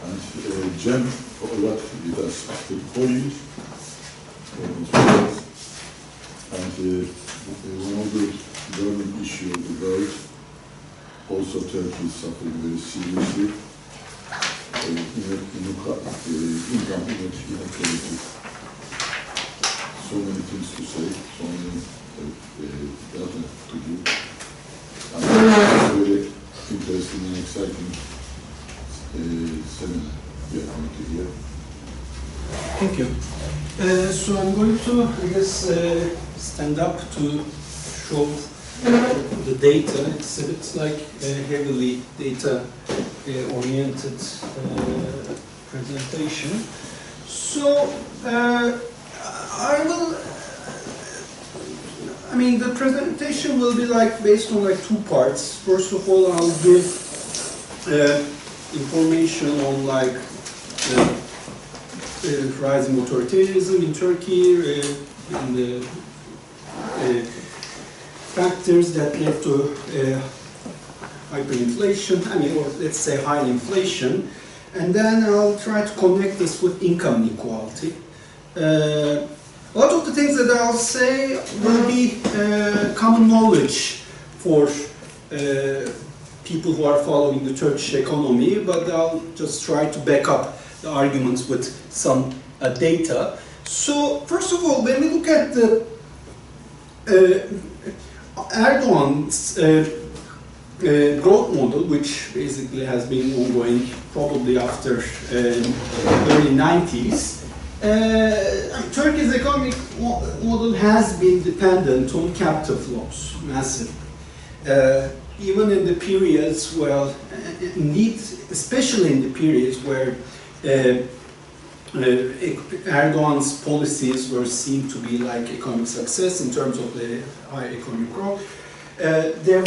And Cem Oyvat with us after the podium. And one of the burning issues of the world, also Turkey is suffering very seriously. Income inequality. So many things to say, so many data to give. And it's very interesting and exciting seminar we are going to hear. Thank you. So I'm going to, I guess, stand up to show the data. It's like a heavily data-oriented presentation. So the presentation will be like based on like two parts. First of all, I'll give information on like rising authoritarianism in Turkey and the factors that led to hyperinflation, or let's say high inflation, and then I'll try to connect this with income inequality. A lot of the things that I'll say will be common knowledge for people who are following the Turkish economy, but I'll just try to back up the arguments with some data. So, first of all, when we look at the Erdogan's growth model, which basically has been ongoing probably after early 90s, Turkey's economic model has been dependent on capital flows, massive. Even in the periods, well, indeed, especially in the periods where Erdogan's policies were seen to be like economic success in terms of the high economic growth, there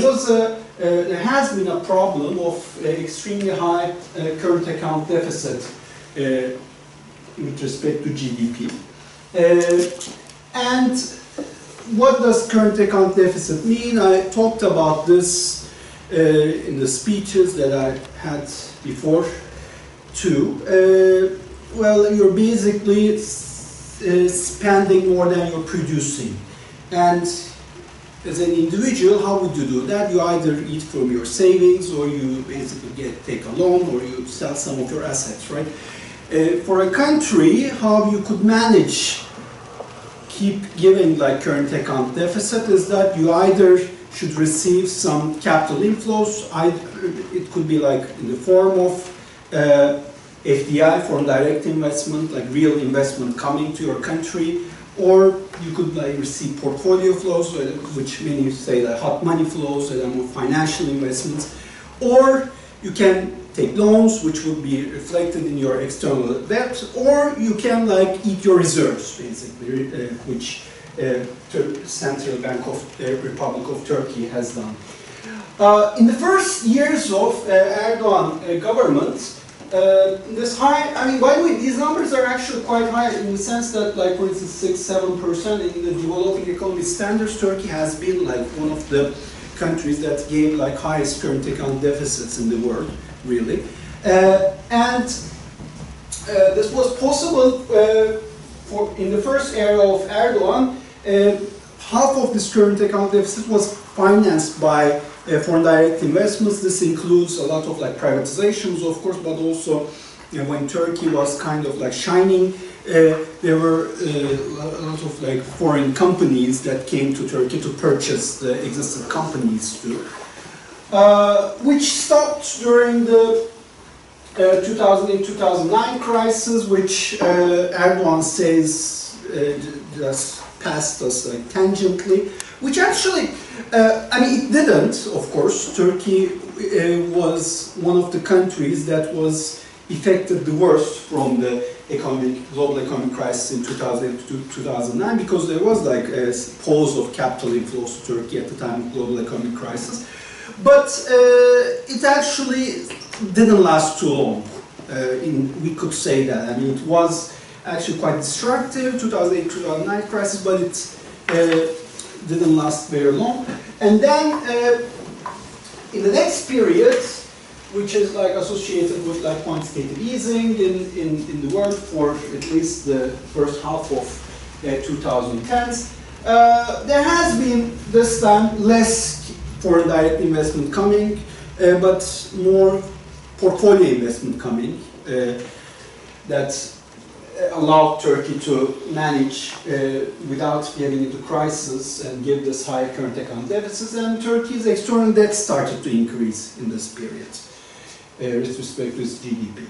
has been a problem of extremely high current account deficit with respect to GDP. And what does current account deficit mean? I talked about this in the speeches that I had before too. Well, you're basically spending more than you're producing. And as an individual, how would you do that? You either eat from your savings, or you basically take a loan, or you sell some of your assets, right? For a country, how you could manage keep giving like current account deficit is that you either should receive some capital inflows, it could be like in the form of FDI, foreign direct investment, like real investment coming to your country, or you could like receive portfolio flows, which many say that hot money flows, that are more financial investments, or you can take loans, which would be reflected in your external debt, or you can like eat your reserves, basically, which Central Bank of the Republic of Turkey has done. In the first years of Erdogan government, this high, by the way, these numbers are actually quite high in the sense that, like, for instance, 6–7% in the developing economy standards, Turkey has been like one of the countries that gave like highest current account deficits in the world, really. This was possible in the first era of Erdogan. Half of this current account deficit was financed by foreign direct investments. This includes a lot of like privatizations, of course, but also when Turkey was kind of like shining, there were a lot of like foreign companies that came to Turkey to purchase the existing companies too, which stopped during the 2008–2009 crisis, which Erdogan says just passed us like tangentially, which actually, it didn't, of course. Turkey was one of the countries that was affected the worst from the global economic crisis in 2008–2009, because there was like a pause of capital inflows to Turkey at the time of global economic crisis. But it actually didn't last too long. We could say that. It was actually quite destructive, 2008–2009 crisis, but it didn't last very long. And then in the next period, which is like associated with like quantitative easing in the world for at least the first half of 2010s. There has been this time less foreign direct investment coming, but more portfolio investment coming that allowed Turkey to manage without getting into crisis and give this high current account deficits, and Turkey's external debt started to increase in this period with respect to its GDP.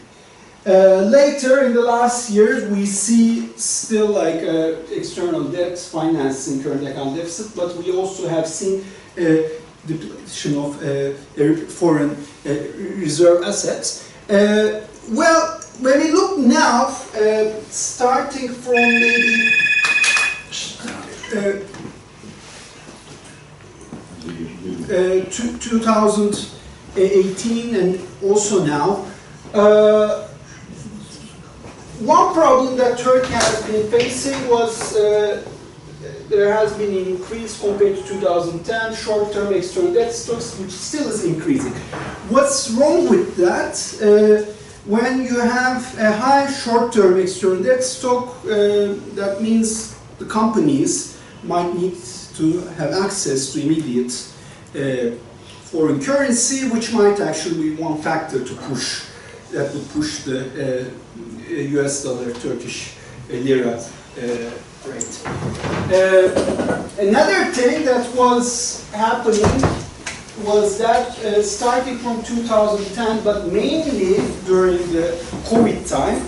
Later in the last years we see still like external debt financing current account deficit, but we also have seen depletion of foreign reserve assets. Well, when we look now, starting from maybe 2018 and also now, one problem that Turkey has been facing was there has been an increase compared to 2010 short-term external debt stocks, which still is increasing. What's wrong with that? When you have a high short-term external debt stock, that means the companies might need to have access to immediate foreign currency, which might actually be one factor to push, that would push the US dollar Turkish lira rate. Another thing that was happening was that starting from 2010, but mainly during the COVID time,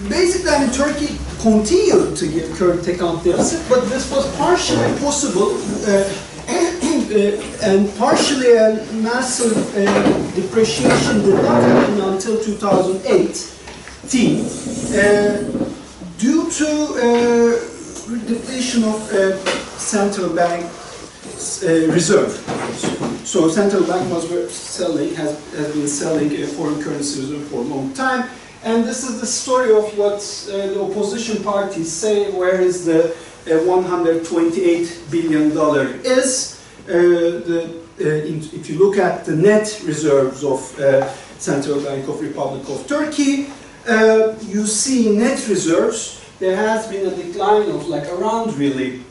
basically, I mean, Turkey continued to give current account deficit, but this was partially possible and partially a massive depreciation did not happen until 2018 due to depletion of central bank reserve. So central bank has been selling foreign currency reserve for a long time, and this is the story of what the opposition parties say. Where is the $128 billion is? If you look at the net reserves of Central Bank of Republic of Turkey, you see net reserves. There has been a decline of like around really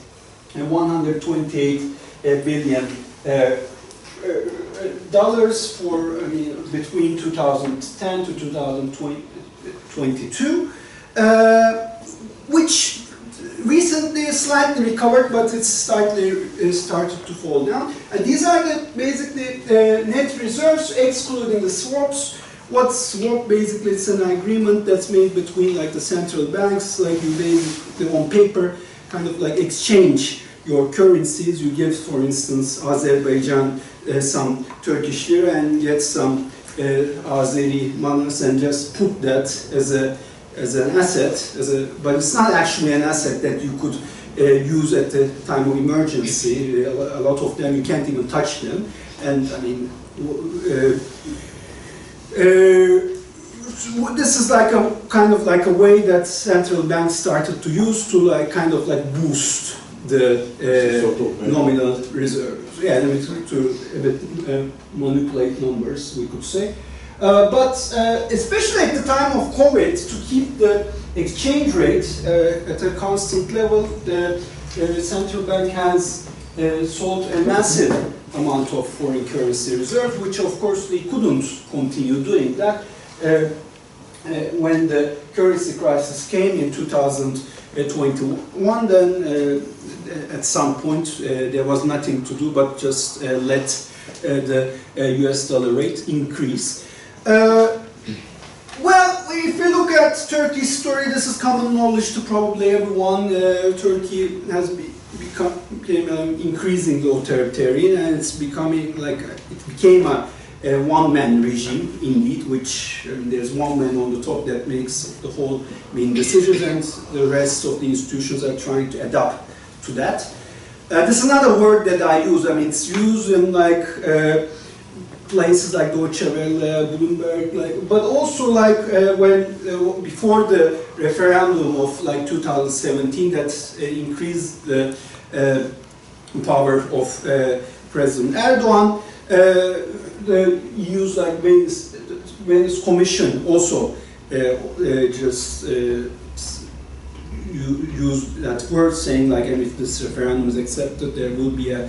128 billion dollars for between 2010 to 2022, which recently slightly recovered, but it's slightly started to fall down. And these are basically net reserves excluding the swaps. What's swap? Basically, it's an agreement that's made between like the central banks, like you basically on paper kind of like exchange your currencies. You give, for instance, Azerbaijan some Turkish lira and get some Azeri manas and just put that as an asset, but it's not actually an asset that you could use at the time of emergency. A lot of them you can't even touch them, and I mean, this is like a kind of like a way that central banks started to use to like kind of like boost the nominal reserves. Yeah, to a bit manipulate numbers, we could say. But especially at the time of COVID, to keep the exchange rate at a constant level, the central bank has sold a massive amount of foreign currency reserve, which of course they couldn't continue doing that. When the currency crisis came in 2021, then at some point there was nothing to do but just let the US dollar rate increase. Well, if you look at Turkey's story, this is common knowledge to probably everyone. Turkey has become increasingly authoritarian, and it's becoming like it became a one-man regime indeed, which there's one man on the top that makes the whole main decisions, and the rest of the institutions are trying to adapt to that. This is another word that I use. I mean, it's used in like places like Deutsche Welle, Bloomberg, but also like before the referendum of like 2017 that increased the power of President Erdogan. the EU's like Venice Commission also just use that word, saying like, and if this referendum is accepted, there will be a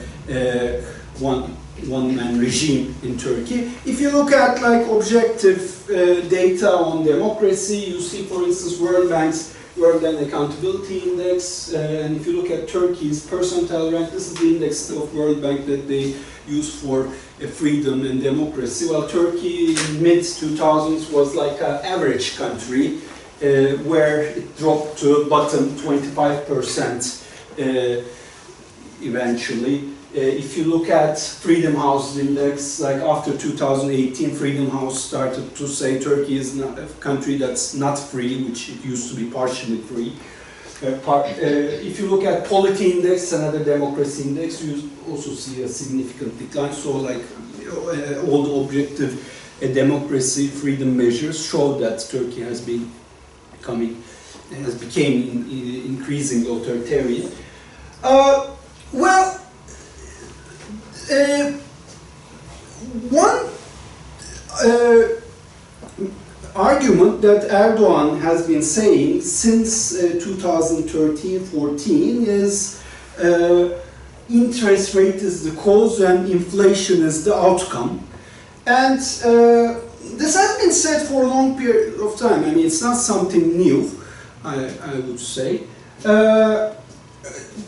one-man regime in Turkey. If you look at like objective data on democracy, you see, for instance, World Bank's World Bank Accountability Index, and if you look at Turkey's percentile rank, this is the index of World Bank that they use for freedom and democracy. Well, Turkey in mid-2000s was like an average country, where it dropped to bottom 25% eventually. If you look at Freedom House Index, like after 2018, Freedom House started to say Turkey is not a country that's not free, which it used to be partially free. If you look at Polity Index, another democracy index, you also see a significant decline. So like all the objective democracy freedom measures show that Turkey has been became increasingly authoritarian. One argument that Erdogan has been saying since 2013-14 is interest rate is the cause and inflation is the outcome. And this has been said for a long period of time. I mean, it's not something new, I would say. The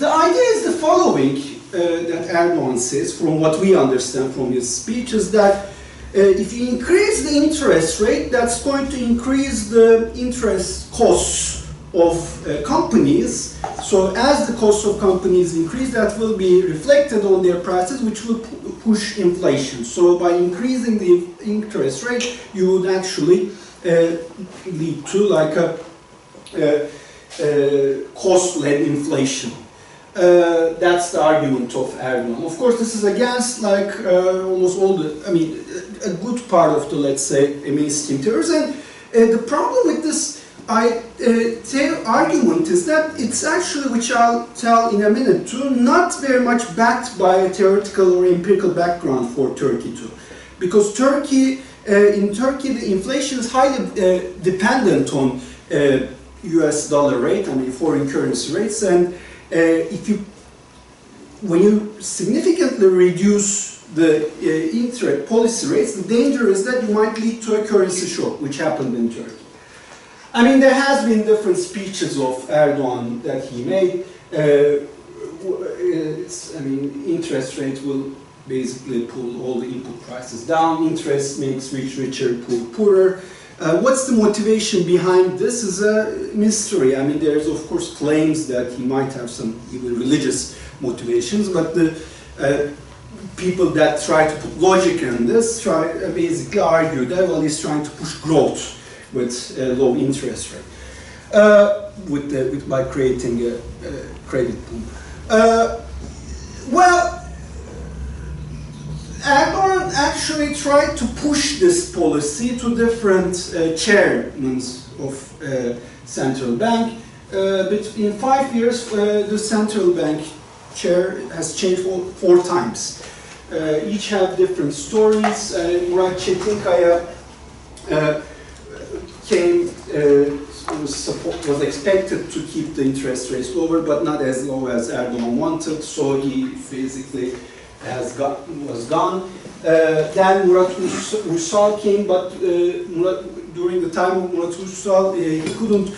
idea is the following, that Erdogan says, from what we understand from his speech, is that if you increase the interest rate, that's going to increase the interest costs of companies. So as the cost of companies increase, that will be reflected on their prices, which will push inflation. So by increasing the interest rate, you would actually lead to like a cost-led inflation. That's the argument of Erdogan. Of course, this is against like almost all the, I mean, a good part of the, let's say, mainstream theories. And the problem with this argument is that it's actually, which I'll tell in a minute too, not very much backed by a theoretical or empirical background for Turkey too. Because Turkey, in Turkey, the inflation is highly dependent on US dollar rate, I mean foreign currency rates, and when you significantly reduce the interest policy rates, the danger is that you might lead to a currency shock, which happened in Turkey. I mean, there has been different speeches of Erdogan that he made. I mean, interest rates will basically pull all the input prices down. Interest makes rich richer, poor poorer. What's the motivation behind this is a mystery. I mean, there's of course claims that he might have some even religious motivations, but the people that try to put logic in this basically argue that, well, he's trying to push growth with a low interest rate, by creating a credit boom. Erdogan actually tried to push this policy to different chairmen of central bank. But in 5 years, the central bank chair has changed 4 times. Each have different stories. Murat Çetinkaya was expected to keep the interest rates lower, but not as low as Erdogan wanted. So he basically was gone. Then Murat Uysal came, but during the time of Murat Uysal, he couldn't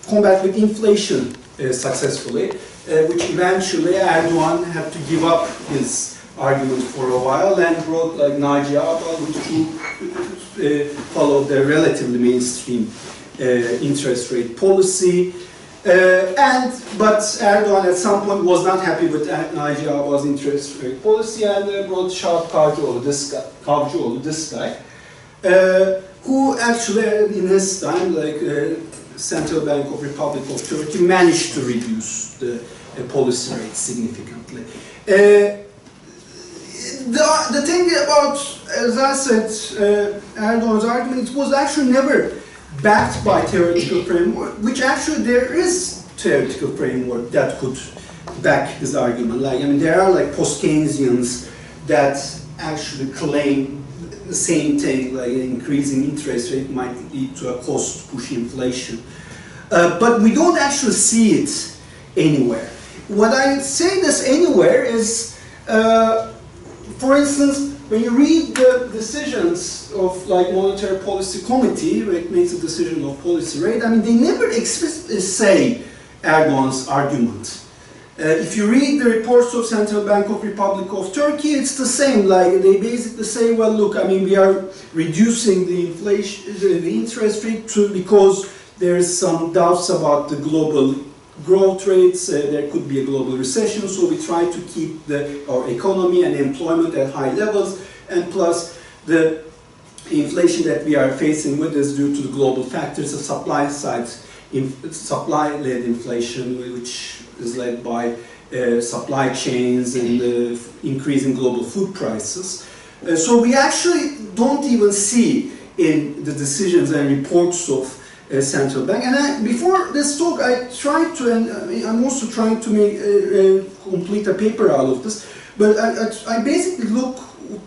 combat with inflation successfully, which eventually Erdogan had to give up his argument for a while and brought like Naci Ağbal, which followed the relatively mainstream interest rate policy. But Erdogan at some point was not happy with Naci Ağbal's interest rate policy and brought Şahap Kavcıoğlu, this guy, who actually in his time, like Central Bank of Republic of Turkey, managed to reduce the policy rate significantly. The thing about, as I said, Erdogan's argument, it was actually never backed by theoretical framework, which actually there is theoretical framework that could back his argument. Like, I mean, there are like post-Keynesians that actually claim the same thing, like increasing interest rate might lead to a cost push inflation. But we don't actually see it anywhere. What I say this anywhere is, for instance, when you read the decisions of like Monetary Policy Committee, where it makes a decision of policy rate, I mean, they never explicitly say Erdogan's argument. If you read the reports of Central Bank of Republic of Turkey, it's the same. Like they basically say, well, look, I mean, we are reducing the inflation, the interest rate because there's some doubts about the global growth rates. There could be a global recession, so we try to keep our economy and employment at high levels. And plus, the inflation that we are facing with is due to the global factors, the supply side, supply-led inflation, which is led by supply chains and increasing global food prices. So we actually don't even see in the decisions and reports of central bank. And before this talk, I tried to, and I'm also trying to make complete a paper out of this, but I basically look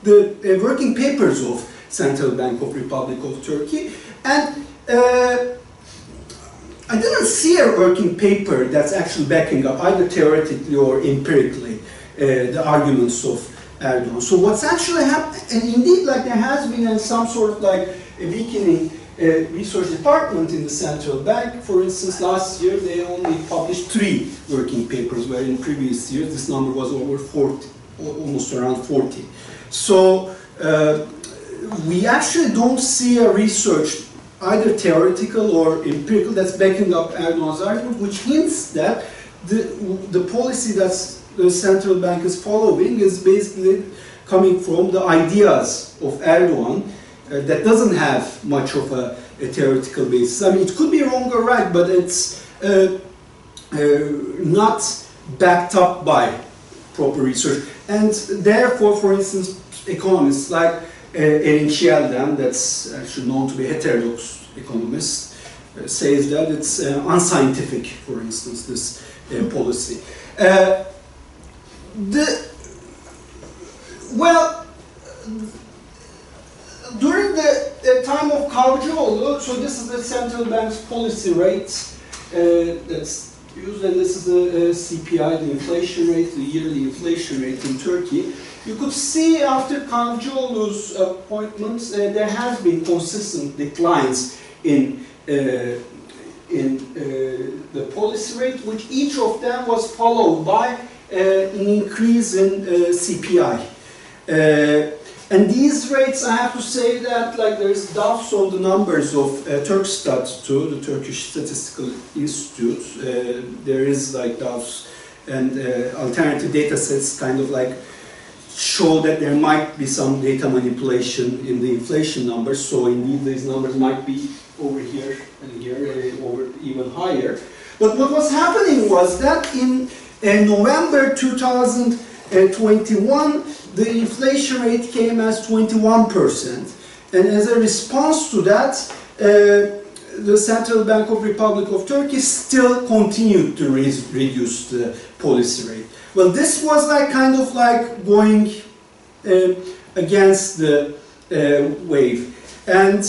the working papers of Central Bank of Republic of Turkey, and I didn't see a working paper that's actually backing up either theoretically or empirically the arguments of Erdogan. So what's actually happened, and indeed like there has been some sort of like a weakening research department in the central bank. For instance, last year they only published 3 working papers, where in previous years this number was over 40, almost around 40. So we actually don't see a research, either theoretical or empirical, that's backing up Erdogan's argument, which hints that the policy that the central bank is following is basically coming from the ideas of Erdogan that doesn't have much of a theoretical basis. I mean, it could be wrong or right, but it's not backed up by proper research. And therefore, for instance, economists like Erin Sheldon, that's actually known to be a heterodox economist, says that it's unscientific, for instance, this policy. During the time of Kavcıoğlu, so this is the central bank's policy rate that's used, and this is the CPI, the inflation rate, the yearly inflation rate in Turkey. You could see after Kavcıoğlu's appointments, there has been consistent declines in the policy rate, which each of them was followed by an increase in CPI. And these rates, I have to say that like there's doubts on the numbers of Turkstat too, the Turkish Statistical Institute. There is like doubts, and alternative data sets kind of like show that there might be some data manipulation in the inflation numbers. So indeed these numbers might be over here and here, or even higher. But what was happening was that in November 2021, the inflation rate came as 21%. And as a response to that, the Central Bank of Republic of Turkey still continued to reduce the policy rate. Well, this was like kind of like going against the wave. And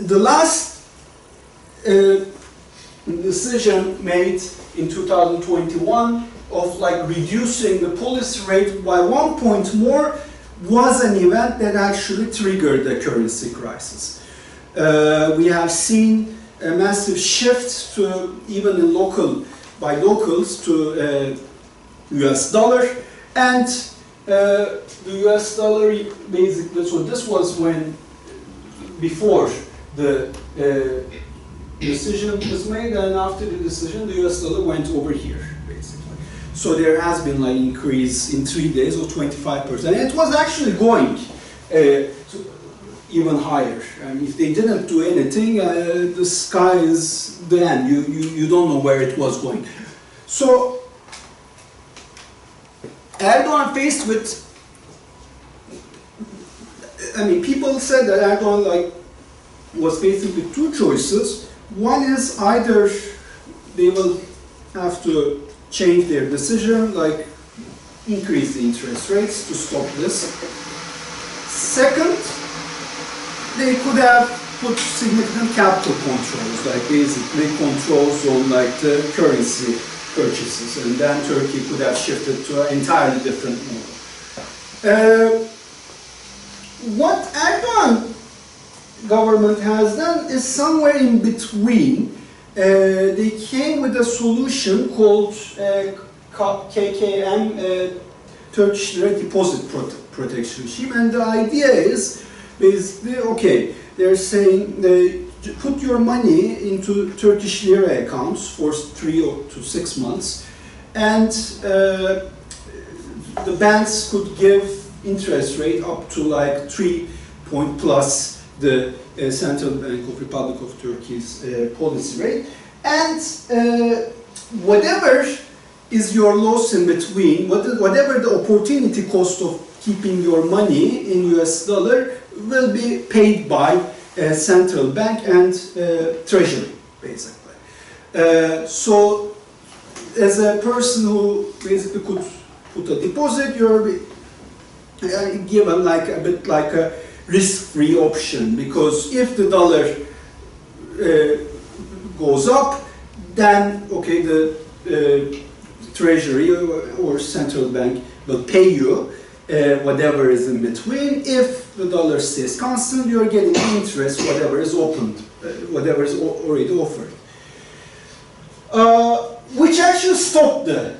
the last decision made in 2021 of like reducing the policy rate by 1 point more was an event that actually triggered the currency crisis. We have seen a massive shift to, even in by locals, to US dollar, and the US dollar basically, so this was when, before the decision was made, and after the decision the US dollar went over here, basically. So there has been like increase in 3 days of 25%, and it was actually going even higher. And if they didn't do anything, the sky is the end. You don't know where it was going. So Erdogan faced with, I mean, people said that Erdogan like was faced with 2 choices. One is either they will have to change their decision, like increase the interest rates to stop this. Second, they could have put significant capital controls, like basically controls on like the currency purchases, and then Turkey could have shifted to an entirely different model. What Erdogan government has done is somewhere in between. They came with a solution called KKM, Turkish Lira Deposit Protection Scheme, and the idea is basically, okay, they're saying they put your money into Turkish Lira accounts for 3 to 6 months, and the banks could give interest rate up to like 3 point plus the Central Bank of Republic of Turkey's policy rate, and whatever is your loss in between, whatever the opportunity cost of keeping your money in US dollar will be paid by central bank and treasury, basically. So, as a person who basically could put a deposit, you're given like a bit like a risk-free option, because if the dollar goes up, then okay, the treasury or central bank will pay you whatever is in between. If the dollar stays constant, you're getting interest whatever is opened, whatever is already offered, which actually stopped the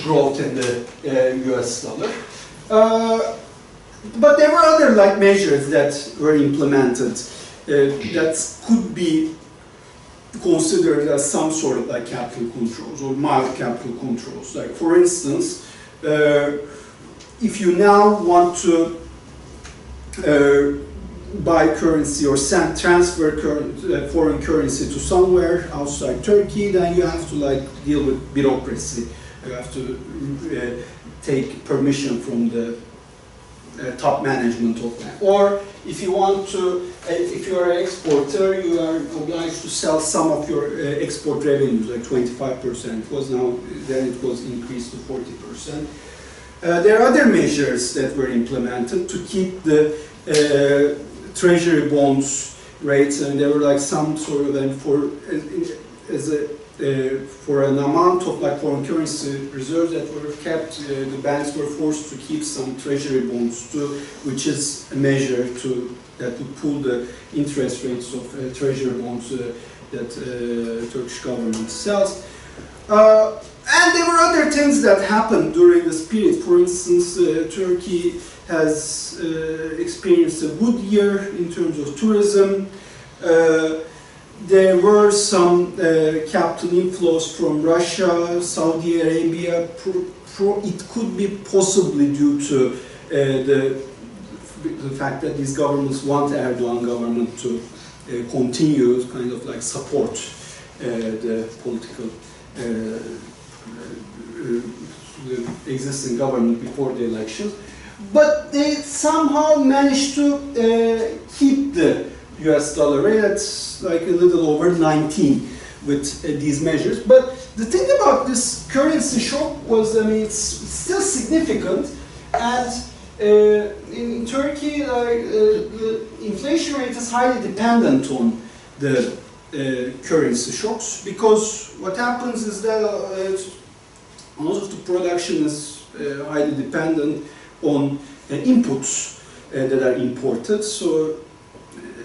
growth in the US dollar. But there were other like measures that were implemented that could be considered as some sort of like capital controls or mild capital controls. Like for instance, if you now want to buy currency or transfer foreign currency to somewhere outside Turkey, then you have to like deal with bureaucracy. You have to take permission from the top management of that. Or if you want to, if you are an exporter, you are obliged to sell some of your export revenues, like 25%. It was now, then it was increased to 40%. There are other measures that were implemented to keep the treasury bonds rates, and there were like some sort of, and for for an amount of like foreign currency reserves that were kept, the banks were forced to keep some treasury bonds too, which is a measure that would pull the interest rates of treasury bonds that Turkish government sells. And there were other things that happened during this period. For instance, Turkey has experienced a good year in terms of tourism. There were some capital inflows from Russia, Saudi Arabia. It could be possibly due to the fact that these governments want Erdogan government to continue kind of like support the political the existing government before the elections. But they somehow managed to keep the US dollar rate at like a little over 19 with these measures. But the thing about this currency shock was, I mean, it's still significant, and in Turkey, the inflation rate is highly dependent on the currency shocks, because what happens is that most of the production is highly dependent on inputs that are imported. So,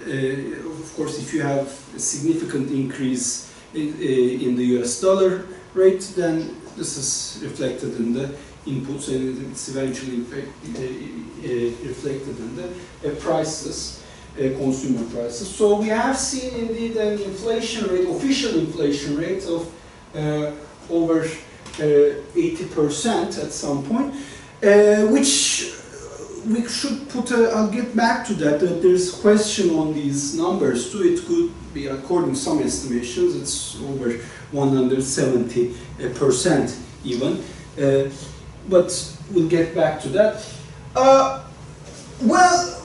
of course, if you have a significant increase in the US dollar rate, then this is reflected in the inputs, and it's eventually reflected in the prices, consumer prices. So we have seen indeed an inflation rate, official inflation rate of over 80% at some point, which we should put I'll get back to that, there's question on these numbers too. It could be, according to some estimations, it's over 170% even, but we'll get back to that. Well,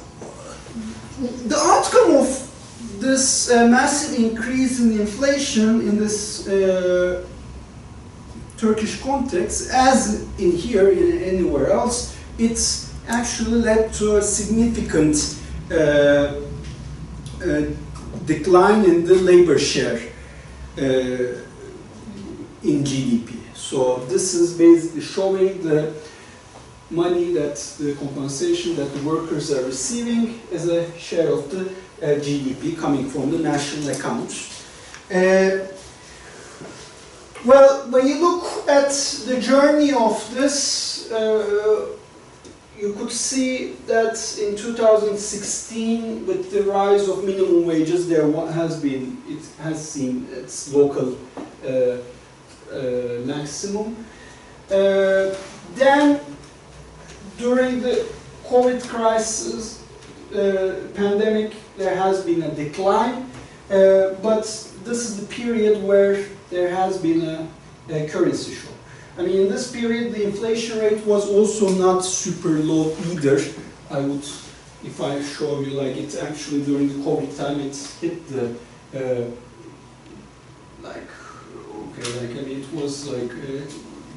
the outcome of this massive increase in inflation in this Turkish context, as in here, in anywhere else, it's actually led to a significant decline in the labor share in GDP. So this is basically showing the money that the compensation that the workers are receiving as a share of the GDP coming from the national accounts. Well, when you look at the journey of this, you could see that in 2016, with the rise of minimum wages, it has seen its local maximum. Then, during the COVID crisis, pandemic, there has been a decline, but this is the period where there has been a currency shock. I mean, in this period, the inflation rate was also not super low either. I would, if I show you, like, it's actually during the COVID time, it's hit the, it was like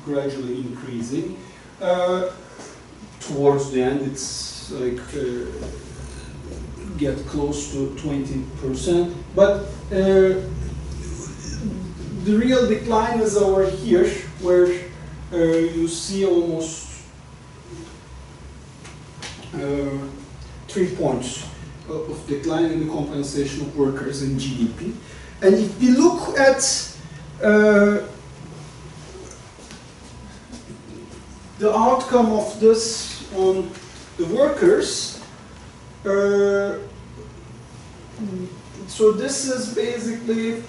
gradually increasing. Towards the end, it's like get close to 20%. But the real decline is over here, where you see almost 3 points of decline in the compensation of workers in GDP. And if we look at the outcome of this on the workers, so this is basically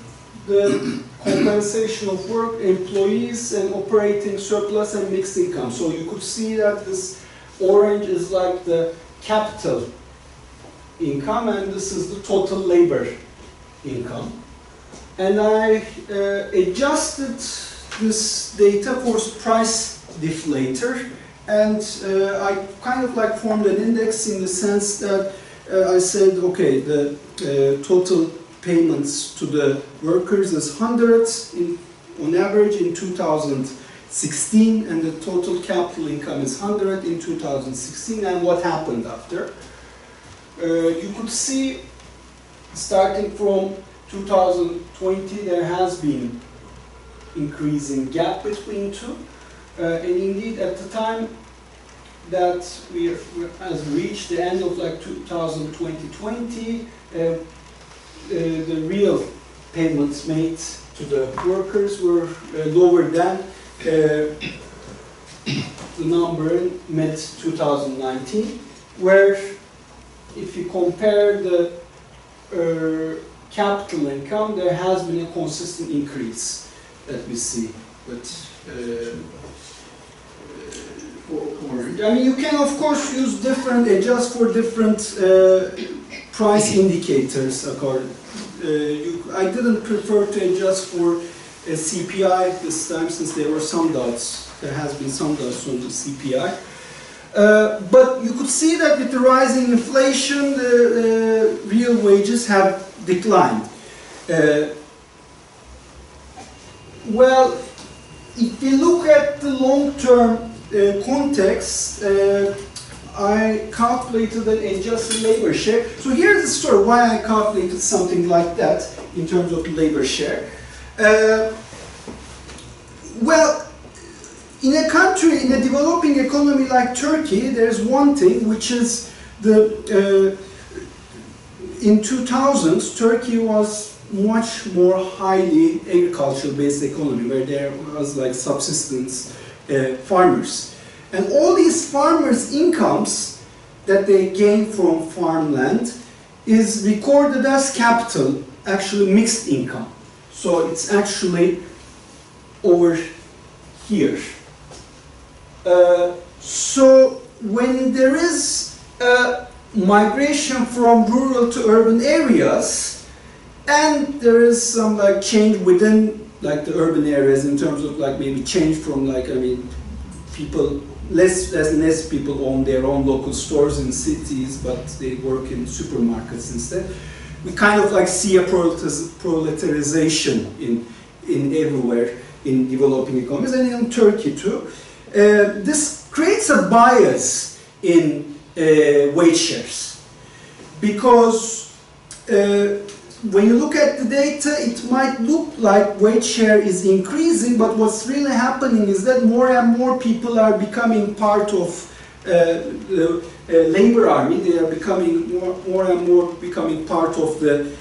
the compensation of work, employees, and operating surplus and mixed income. So you could see that this orange is like the capital income, and this is the total labor income. And I adjusted this data for price deflator, and I kind of like formed an index in the sense that I said, okay, the total payments to the workers is 100 on average in 2016, and the total capital income is 100 in 2016, and what happened after. You could see, starting from 2020, there has been increasing gap between two, and indeed at the time that we has reached the end of like 2020, the real payments made to the workers were lower than the number in mid-2019, where if you compare the capital income, there has been a consistent increase that we see. But I mean, you can of course use different, adjust for different price indicators. I didn't prefer to adjust for a CPI this time, since there were some doubts. There has been some doubts on the CPI. But you could see that with the rising inflation, the real wages have declined. Well, if you look at the long-term context, I calculated an adjusted labor share. So here's the story why I calculated something like that in terms of labor share. Well, in a country, in a developing economy like Turkey, there's one thing which is the in 2000s, Turkey was much more highly agricultural-based economy, where there was like subsistence farmers. And all these farmers' incomes that they gain from farmland is recorded as capital, actually mixed income. So it's actually over here. So when there is a migration from rural to urban areas, and there is some like change within like the urban areas in terms of like maybe change from like, I mean, people, less and less people own their own local stores in cities, but they work in supermarkets instead. We kind of like see a proletarization in everywhere. in developing economies and in Turkey too. This creates a bias in wage shares, because when you look at the data, it might look like wage share is increasing, but what's really happening is that more and more people are becoming part of the labor army. They are becoming more and more becoming part of the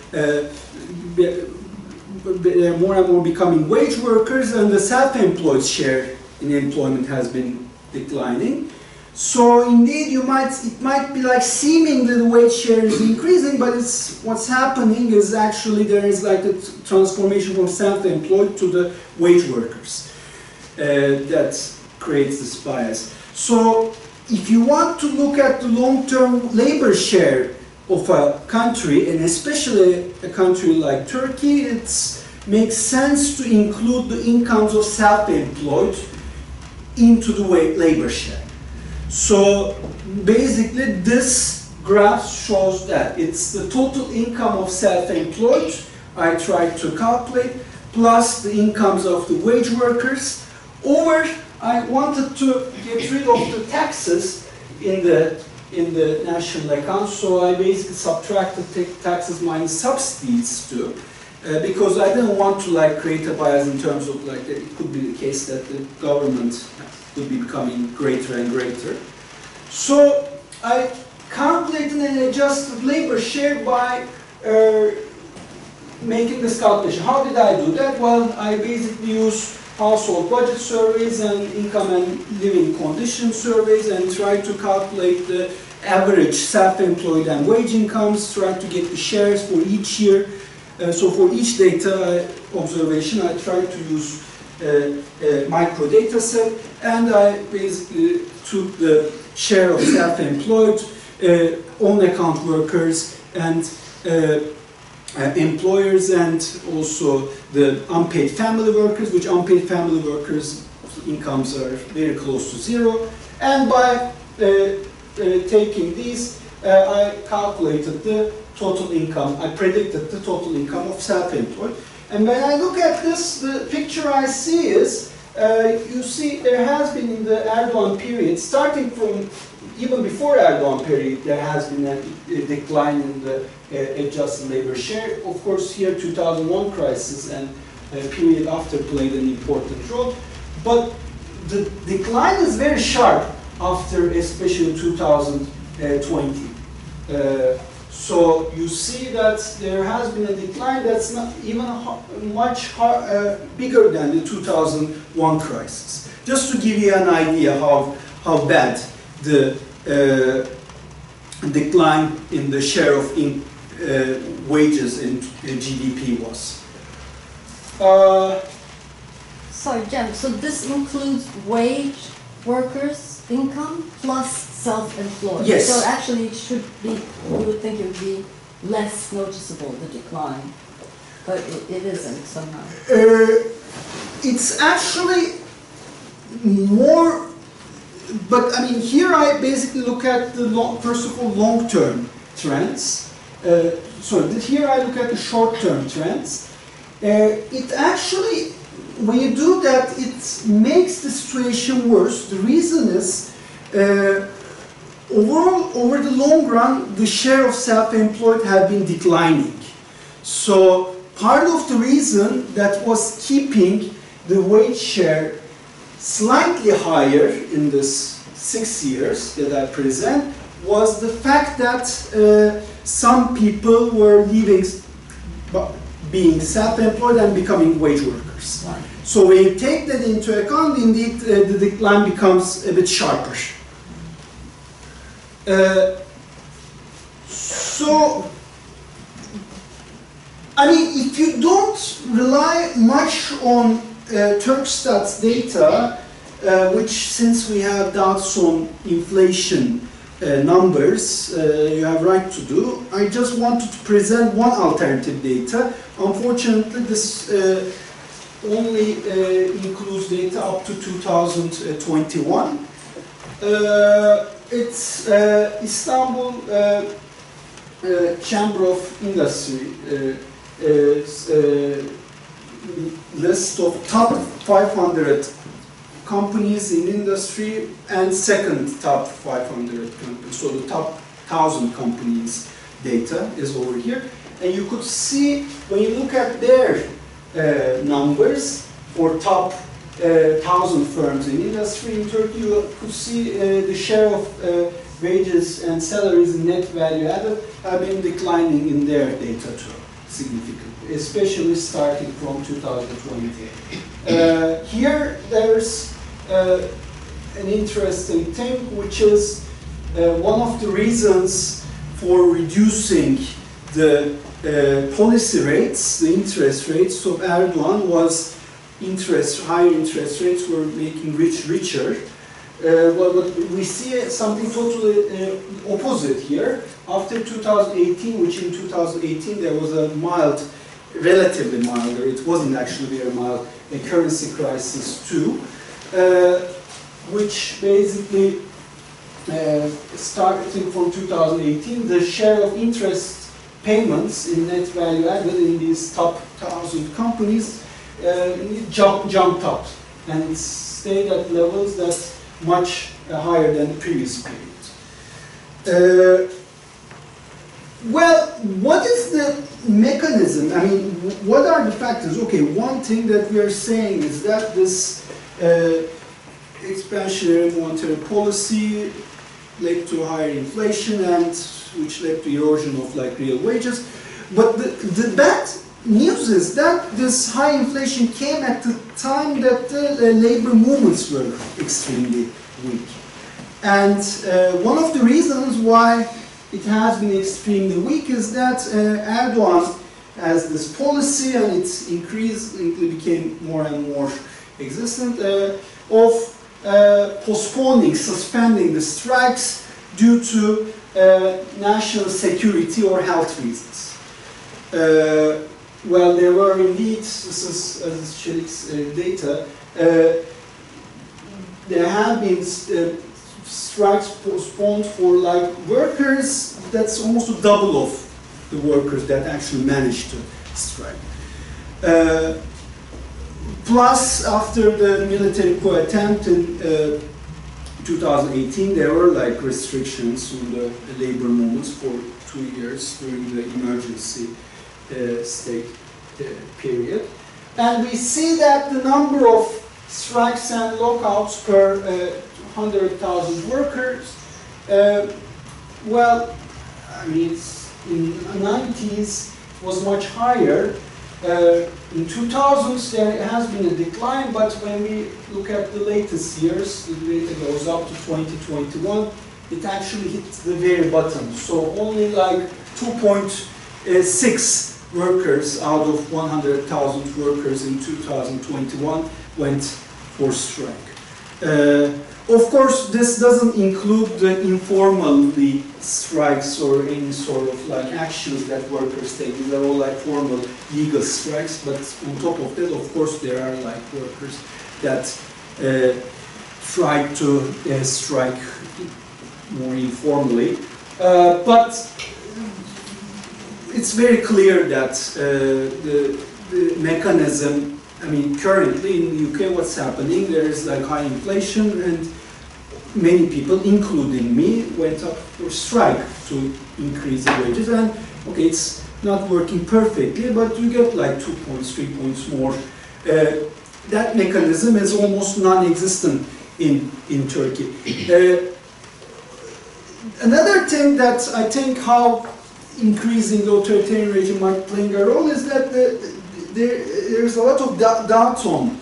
more and more becoming wage workers, and the self-employed share in employment has been declining. So indeed, it might be like seemingly the wage share is increasing, but what's happening is actually there is like a transformation from self-employed to the wage workers that creates this bias. So if you want to look at the long-term labor share of a country, and especially a country like Turkey, it makes sense to include the incomes of self-employed into the labor share. So basically this graph shows that it's the total income of self-employed I tried to calculate, plus the incomes of the wage workers, over I wanted to get rid of the taxes in the national account, so I basically subtracted taxes minus subsidies too, because I didn't want to like create a bias in terms of like that it could be the case that the government could be becoming greater and greater. So I calculated and adjusted labor share by making this calculation. How did I do that? Well, I basically used household budget surveys and income and living condition surveys and tried to calculate the average self-employed and wage incomes, tried to get the shares for each year. So for each data observation, I tried to use a micro data set, and I basically took the share of self-employed, own account workers, and employers, and also the unpaid family workers, which unpaid family workers' incomes are very close to zero. And by taking these, I calculated the total income, I predicted the total income of self-employed. And when I look at this, the picture I see is, you see there has been in the Erdogan period, starting from even before Erdogan period, there has been a decline in the adjusted labor share. Of course, here 2001 crisis and period after played an important role. But the decline is very sharp after especially 2020. So you see that there has been a decline that's not even much bigger than the 2001 crisis. Just to give you an idea how bad the decline in the share of wages in GDP was. Sorry, Cem, so this includes wage workers' income plus self-employed. Yes. So actually it should be, you would think it would be less noticeable, the decline, but it isn't somehow. It's actually more, but I mean here I basically look at the first of all long-term trends. Here I look at the short-term trends. It actually, when you do that, it makes the situation worse. The reason is, overall, over the long run, the share of self-employed have been declining. So part of the reason that was keeping the wage share slightly higher in this 6 years that I present was the fact that some people were leaving, being self-employed and becoming wage workers. Right. So when you take that into account, indeed the decline becomes a bit sharper. So, I mean, if you don't rely much on Turkstat's data, which since we have doubts on inflation numbers, you have right to do, I just wanted to present one alternative data. Unfortunately, this only includes data up to 2021. It's Istanbul Chamber of Industry list of top 500 companies in industry and second top 500 companies. So the top 1,000 companies data is over here. And you could see, when you look at their numbers for top 1,000 firms in industry in Turkey, you could see the share of wages and salaries in net value added have been declining in their data too, significantly, especially starting from 2020. Here there's an interesting thing, which is one of the reasons for reducing the policy rates, the interest rates of Erdogan was higher interest rates were making rich richer. But we see something totally opposite here. After 2018, which in 2018 there was a mild, relatively milder, it wasn't actually very mild, a currency crisis too, which basically starting from 2018, the share of interest payments in net value added in these top 1,000 companies jumped up and stayed at levels that much higher than the previous period. Well, what is the mechanism? I mean, what are the factors? Okay, one thing that we are saying is that this expansionary monetary policy led to higher inflation and which led to erosion of like real wages. But the bad news is that this high inflation came at the time that the labor movements were extremely weak. And one of the reasons why it has been extremely weak is that Erdogan has this policy, and it increasingly became more and more existent, of postponing, suspending the strikes due to national security or health reasons. Well, there were indeed, this is as Çelik's data, there have been strikes postponed for like workers, that's almost a double of the workers that actually managed to strike. Plus, after the military coup attempt in 2018, there were like restrictions on the labor movements for 2 years during the emergency state period. And we see that the number of strikes and lockouts per 100,000 workers, well, I mean, in the 90s was much higher. In 2000s there has been a decline, but when we look at the latest years, the data goes up to 2021, it actually hit the very bottom. So only like 2.6 workers out of 100,000 workers in 2021 went for strike. Of course, this doesn't include the informal strikes or any sort of like actions that workers take. These are all like formal legal strikes, but on top of that, of course, there are like workers that try to strike more informally. But it's very clear that the mechanism, I mean, currently in the UK, what's happening, there is like high inflation, and many people, including me, went up for strike to increase the wages. And okay, it's not working perfectly, but you get like 2 points, 3 points more. That mechanism is almost non-existent in Turkey. Another thing that I think how increasing the authoritarian regime might play a role is that there's a lot of doubt on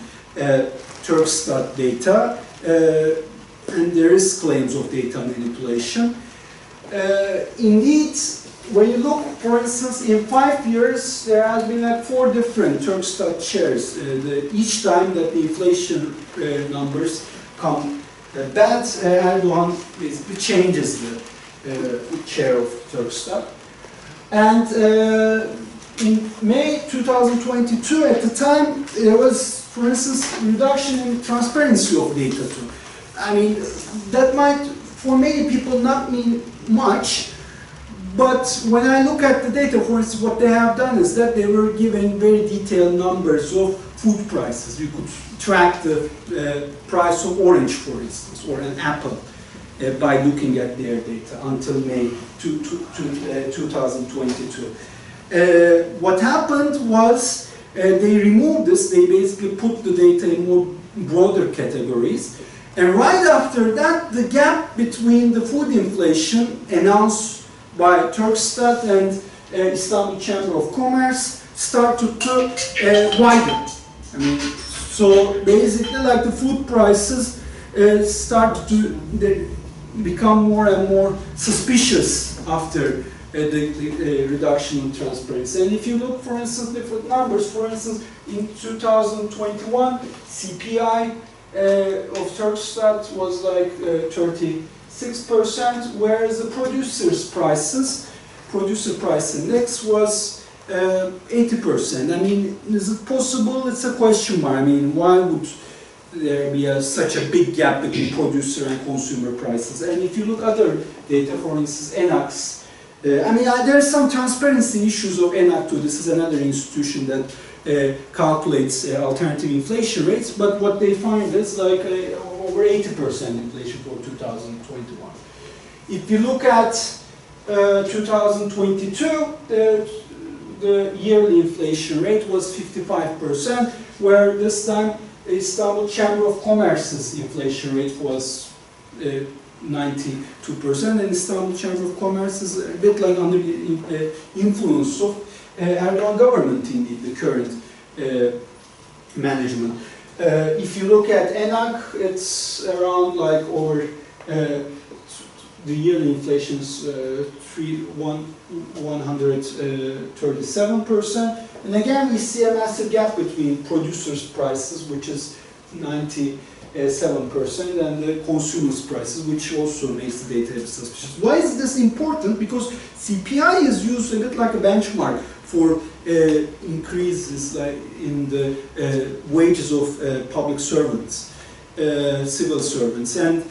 Turkstat data, and there is claims of data manipulation. Indeed, when you look, for instance, in 5 years, there has been like 4 different Turkstat shares. Each time that the inflation numbers come bad, Erdogan basically changes the share of Turkstat. And in May 2022, at the time, there was, for instance, reduction in transparency of data too. I mean, that might, for many people, not mean much, But when I look at the data, for instance, what they have done is that they were giving very detailed numbers of food prices. You could track the price of orange, for instance, or an apple by looking at their data until May 2022. What happened was they removed this, they basically put the data in more broader categories. And right after that, the gap between the food inflation announced by Turkstat and Istanbul Chamber of Commerce started to widen. I mean, so basically, like the food prices started to become more and more suspicious after the reduction in transparency. And if you look, for instance, different numbers, for instance, in 2021, CPI of Turkstat was like 36%, whereas the producer price index was 80%. I mean, is it possible? It's a question mark. I mean, why would there be such a big gap between producer and consumer prices? And if you look at other data, for instance, ENAC's, I mean, there are some transparency issues of ENAC too. This is another institution that calculates alternative inflation rates, but what they find is like over 80% inflation for 2021. If you look at 2022, the yearly inflation rate was 55%, where this time Istanbul Chamber of Commerce's inflation rate was 92%, and Istanbul Chamber of Commerce is a bit like under the influence of Erdogan government, indeed, the current management. If you look at ENAC, it's around like over the yearly inflation is 137%, and again we see a massive gap between producers' prices, which is 97%, and the consumers' prices, which also makes the data suspicious. Why is this important? Because CPI is used a bit like a benchmark for increases like in the wages of public servants, civil servants, and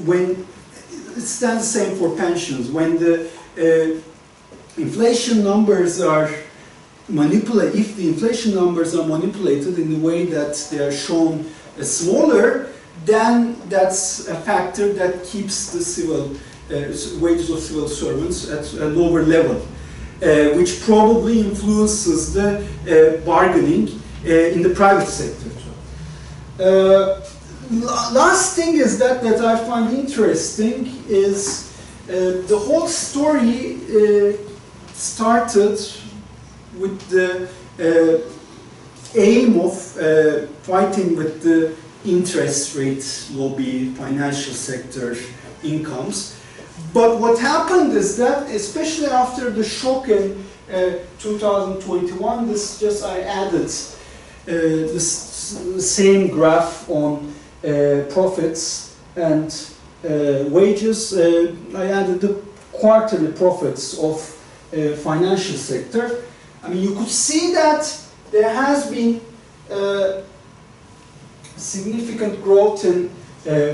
when it stands the same for pensions. When the inflation numbers are manipulated, if the inflation numbers are manipulated in the way that they are shown smaller, then that's a factor that keeps the civil wages of civil servants at a lower level, which probably influences the bargaining in the private sector. Last thing is that I find interesting is the whole story started with the aim of fighting with the interest rate lobby, financial sector incomes. But what happened is that, especially after the shock in 2021, I added this same graph on profits and wages. I added the quarterly profits of financial sector. I mean, you could see that there has been significant growth in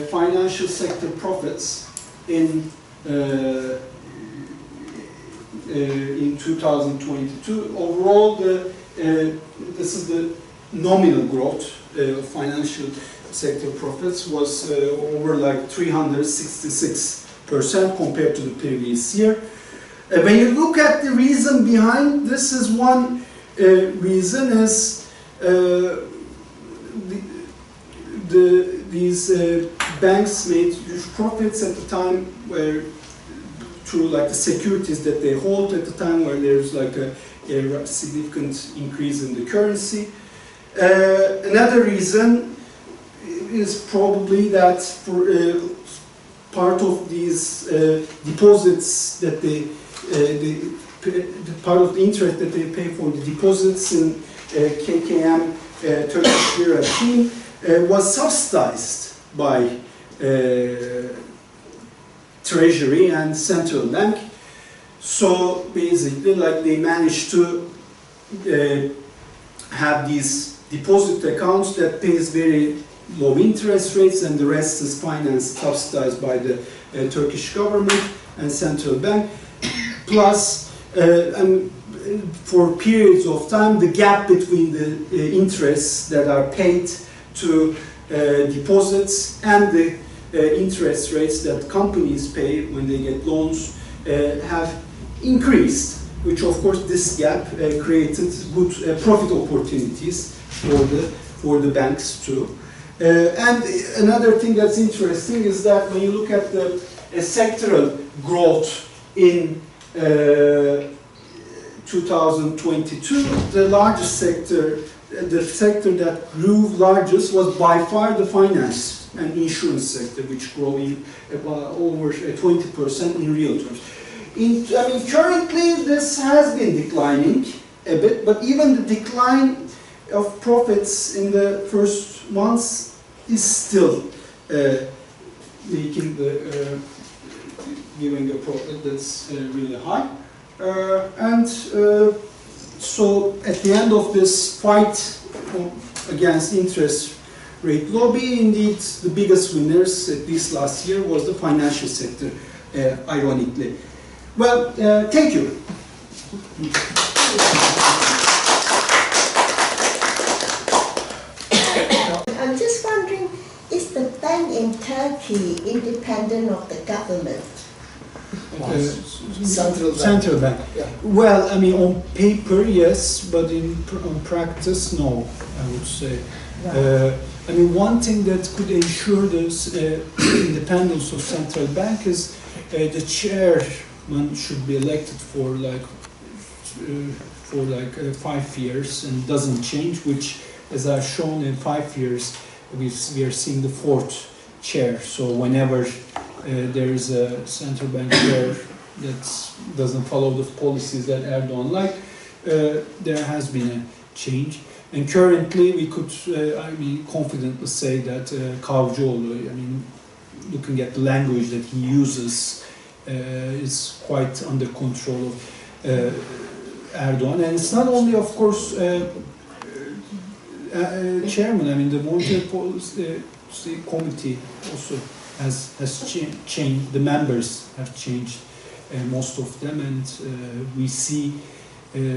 financial sector profits in 2022. Overall, this is the nominal growth of financial sector profits was over like 366% compared to the previous year. When you look at the reason behind this, is one reason is these banks made huge profits at the time where through like the securities that they hold at the time, where there's like a significant increase in the currency. Another reason is probably that for part of these deposits that the part of the interest that they pay for the deposits in KKM Turkish lira team was subsidized by Treasury and Central Bank. So basically, like they managed to have these deposit accounts that pays very low interest rates, and the rest is financed, subsidized by the Turkish government. and central bank, plus for periods of time the gap between the interests that are paid to deposits and the interest rates that companies pay when they get loans have increased, which of course this gap created good profit opportunities for the banks too. And another thing that's interesting is that when you look at the sectoral growth in 2022, the largest sector, the sector that grew largest was by far the finance and insurance sector, which growing about over 20% in real terms. Currently this has been declining a bit, but even the decline of profits in the first months is still making the giving a profit that's really high, so at the end of this fight against interest rate lobby, indeed the biggest winners, at least last year, was the financial sector, ironically. Well, thank you. I'm just wondering, is the bank in Turkey independent of the government? Central bank. Yeah. Well, on paper, yes, but on practice, no, I would say. Right. One thing that could ensure this independence of central bank is the chairman should be elected for 5 years and doesn't change, which, as I've shown, in 5 years we are seeing the 4th chair. So whenever there is a central bank chair that doesn't follow the policies that Erdogan like, there has been a change. And currently we could confidently say that Kavcıoğlu, looking at the language that he uses, is quite under control of Erdogan. And it's not only, of course, chairman, the monetary policy committee also has changed, the members have changed, most of them, and we see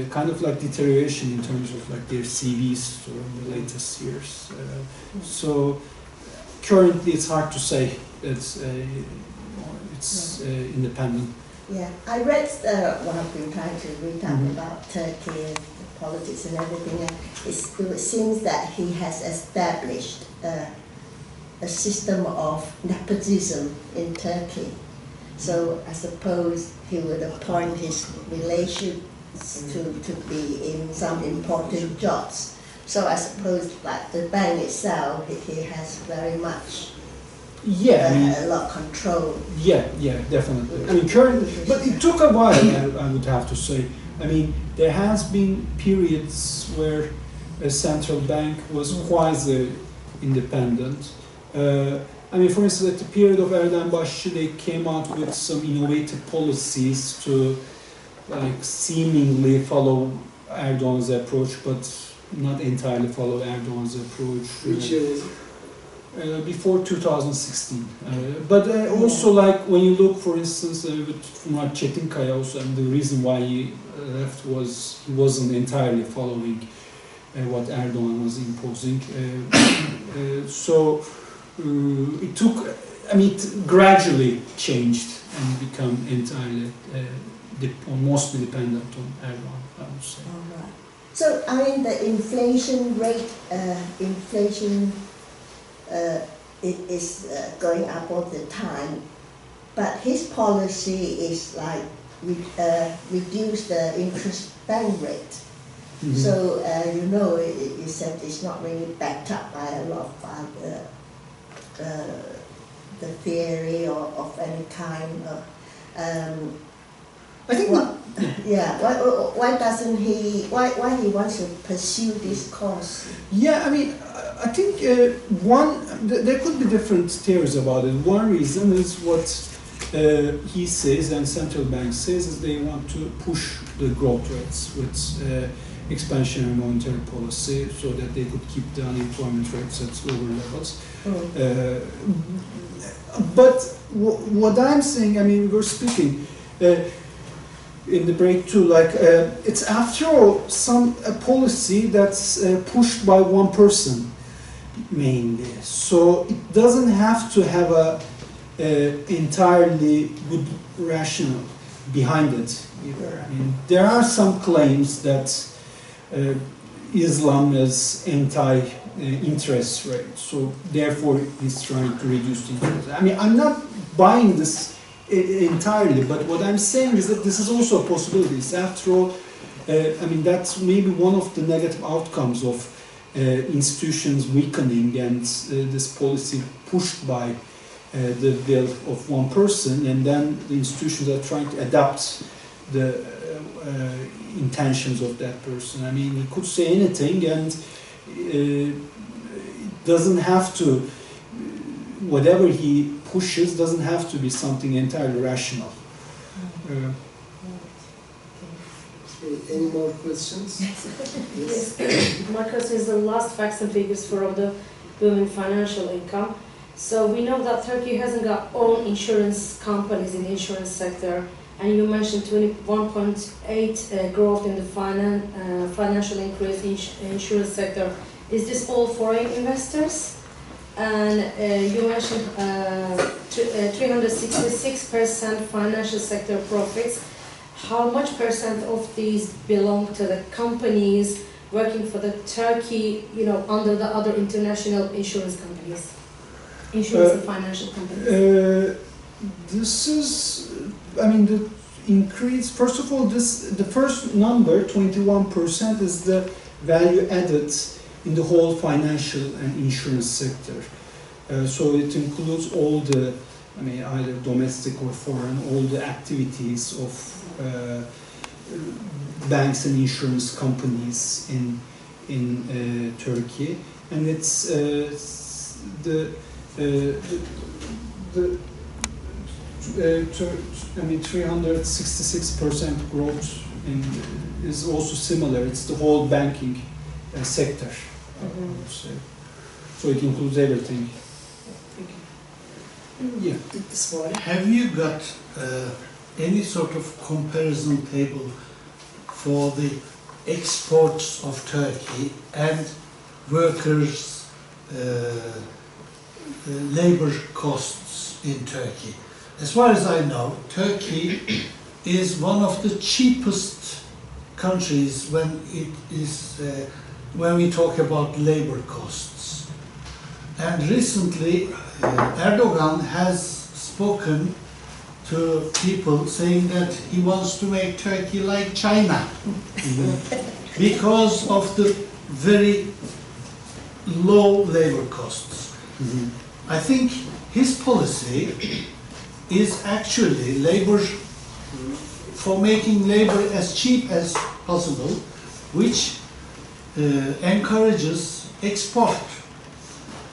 kind of like deterioration in terms of like their CVs from the latest years. So currently it's hard to say that it's independent. Yeah, I read one of them trying to read up about Turkey and the politics and everything, and it seems that he has established a system of nepotism in Turkey. So I suppose he would appoint his relations to be in some important jobs. So I suppose like the bank itself, he has very much a lot of control. Yeah, definitely. Currently, but it took a while, I would have to say. There has been periods where a central bank was quasi-independent. For instance, at the period of Erdem Başçı, they came out with some innovative policies to seemingly follow Erdogan's approach, but not entirely follow Erdogan's approach. Which year was it? Before 2016. But also when you look, for instance, with Fuat Çetinkaya also, the reason why he left was he wasn't entirely following what Erdogan was imposing. So it took, it gradually changed and become entirely, mostly dependent on Erdogan, I would say. All right. So the inflation rate, it is going up all the time, but his policy is reduce the interest bank rate. Mm-hmm. So you said it's not really backed up by a lot of the theory or of any kind of. I think. Why doesn't he? Why he wants to pursue this course? Yeah, I think there could be different theories about it. One reason is what he says and central bank says is they want to push the growth rates with expansionary monetary policy so that they could keep the unemployment rates at lower levels. But what I'm saying, I mean, we're speaking in the break too, like it's after all a policy that's pushed by one person mainly. So it doesn't have to have a entirely good rationale behind it either. I mean, there are some claims that Islam is anti-interest rate, so therefore he's trying to reduce the interest. I mean, I'm not buying this entirely, but what I'm saying is that this is also a possibility. It's after all, I mean, that's maybe one of the negative outcomes of institutions weakening and this policy pushed by the will of one person, and then the institutions are trying to adapt the intentions of that person. I mean, he could say anything, and it doesn't have to, whatever he pushes doesn't have to be something entirely rational. Any more questions? Yes. My question is the last facts and figures for the booming financial income. So we know that Turkey hasn't got own insurance companies in the insurance sector, and you mentioned 21.8 growth in the financial increase in insurance sector. Is this all foreign investors? And you mentioned 366% financial sector profits. How much percent of these belong to the companies working for the Turkey, you know, under the other international insurance companies? Insurance and financial companies. This is, I mean, the increase, first of all, the first number, 21%, is the value added in the whole financial and insurance sector. So it includes all the, I mean, either domestic or foreign, all the activities of banks and insurance companies in Turkey, and it's I mean, 366% growth is also similar. It's the whole banking sector, I would say. So it includes everything. Yeah. This one. Have you got any sort of comparison table for the exports of Turkey and workers' labor costs in Turkey? As far as I know, Turkey is one of the cheapest countries when we talk about labor costs. And recently, Erdogan has spoken to people saying that he wants to make Turkey like China because of the very low labor costs. I think his policy is actually for making labor as cheap as possible, which encourages export.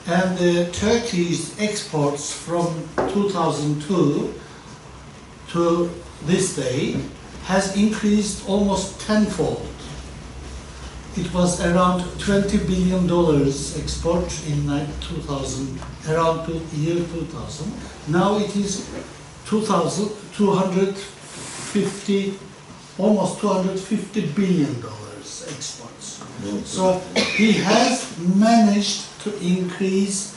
And Turkey's exports from 2002 to this day has increased almost tenfold. It was around $20 billion export in 2000, around year 2000. Now it is 250, almost $250 billion exports. So he has managed to increase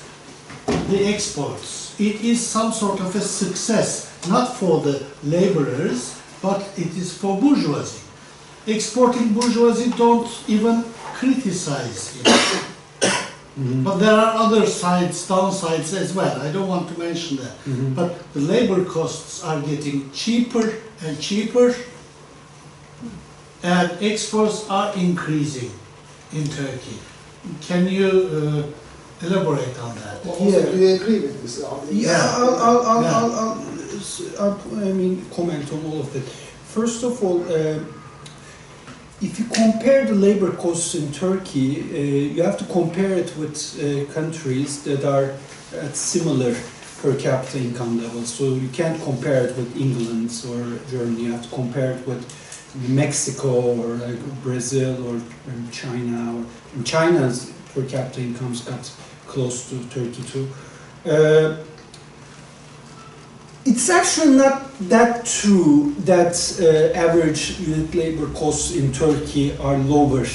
the exports. It is some sort of a success, not for the laborers, but it is for bourgeoisie. Exporting bourgeoisie don't even criticize it. But there are other downsides as well. I don't want to mention that. But the labor costs are getting cheaper and cheaper, and exports are increasing in Turkey. Can you elaborate on that? Also, do you agree with this? I'll comment on all of that. First of all, if you compare the labor costs in Turkey, you have to compare it with countries that are at similar per capita income levels. So you can't compare it with England or Germany. You have to compare it with Mexico or like Brazil or China, or China's per capita incomes got close to 32. It's actually not that true that average unit labor costs in Turkey are lower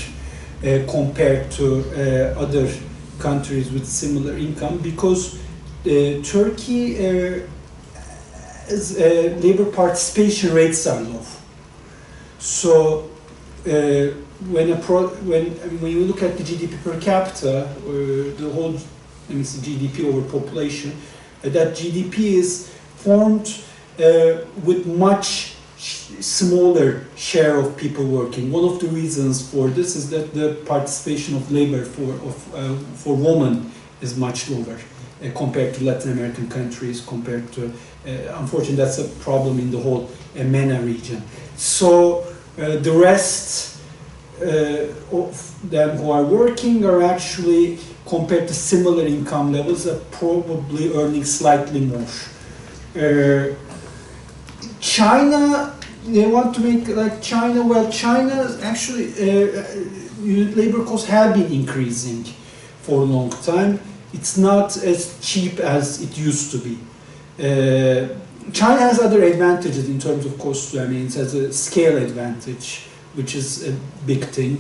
compared to other countries with similar income, because Turkey labor participation rates are low. So when you look at the GDP per capita, the whole GDP over population, that GDP is formed with much smaller share of people working. One of the reasons for this is that the participation of labor for women is much lower compared to Latin American countries, compared to, unfortunately, that's a problem in the whole MENA region. So the rest of them who are working are actually, compared to similar income levels, are probably earning slightly more. China, they want to make like China. Well, China actually unit labor costs have been increasing for a long time. It's not as cheap as it used to be. China has other advantages in terms of cost. I mean, it has a scale advantage, which is a big thing,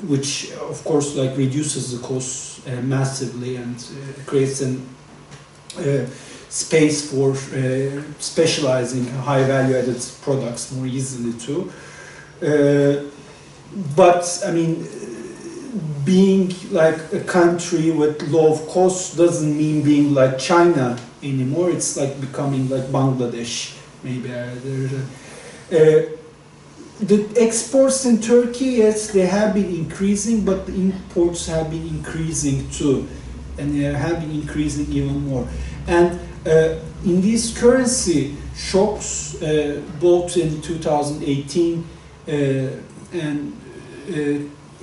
which of course like reduces the costs massively and creates an space for specializing high value added products more easily too. But I mean, being like a country with low costs doesn't mean being like China anymore. It's like becoming like Bangladesh, maybe. The exports in Turkey, yes, they have been increasing, but the imports have been increasing too, and they have been increasing even more. And in these currency shocks, both in 2018 and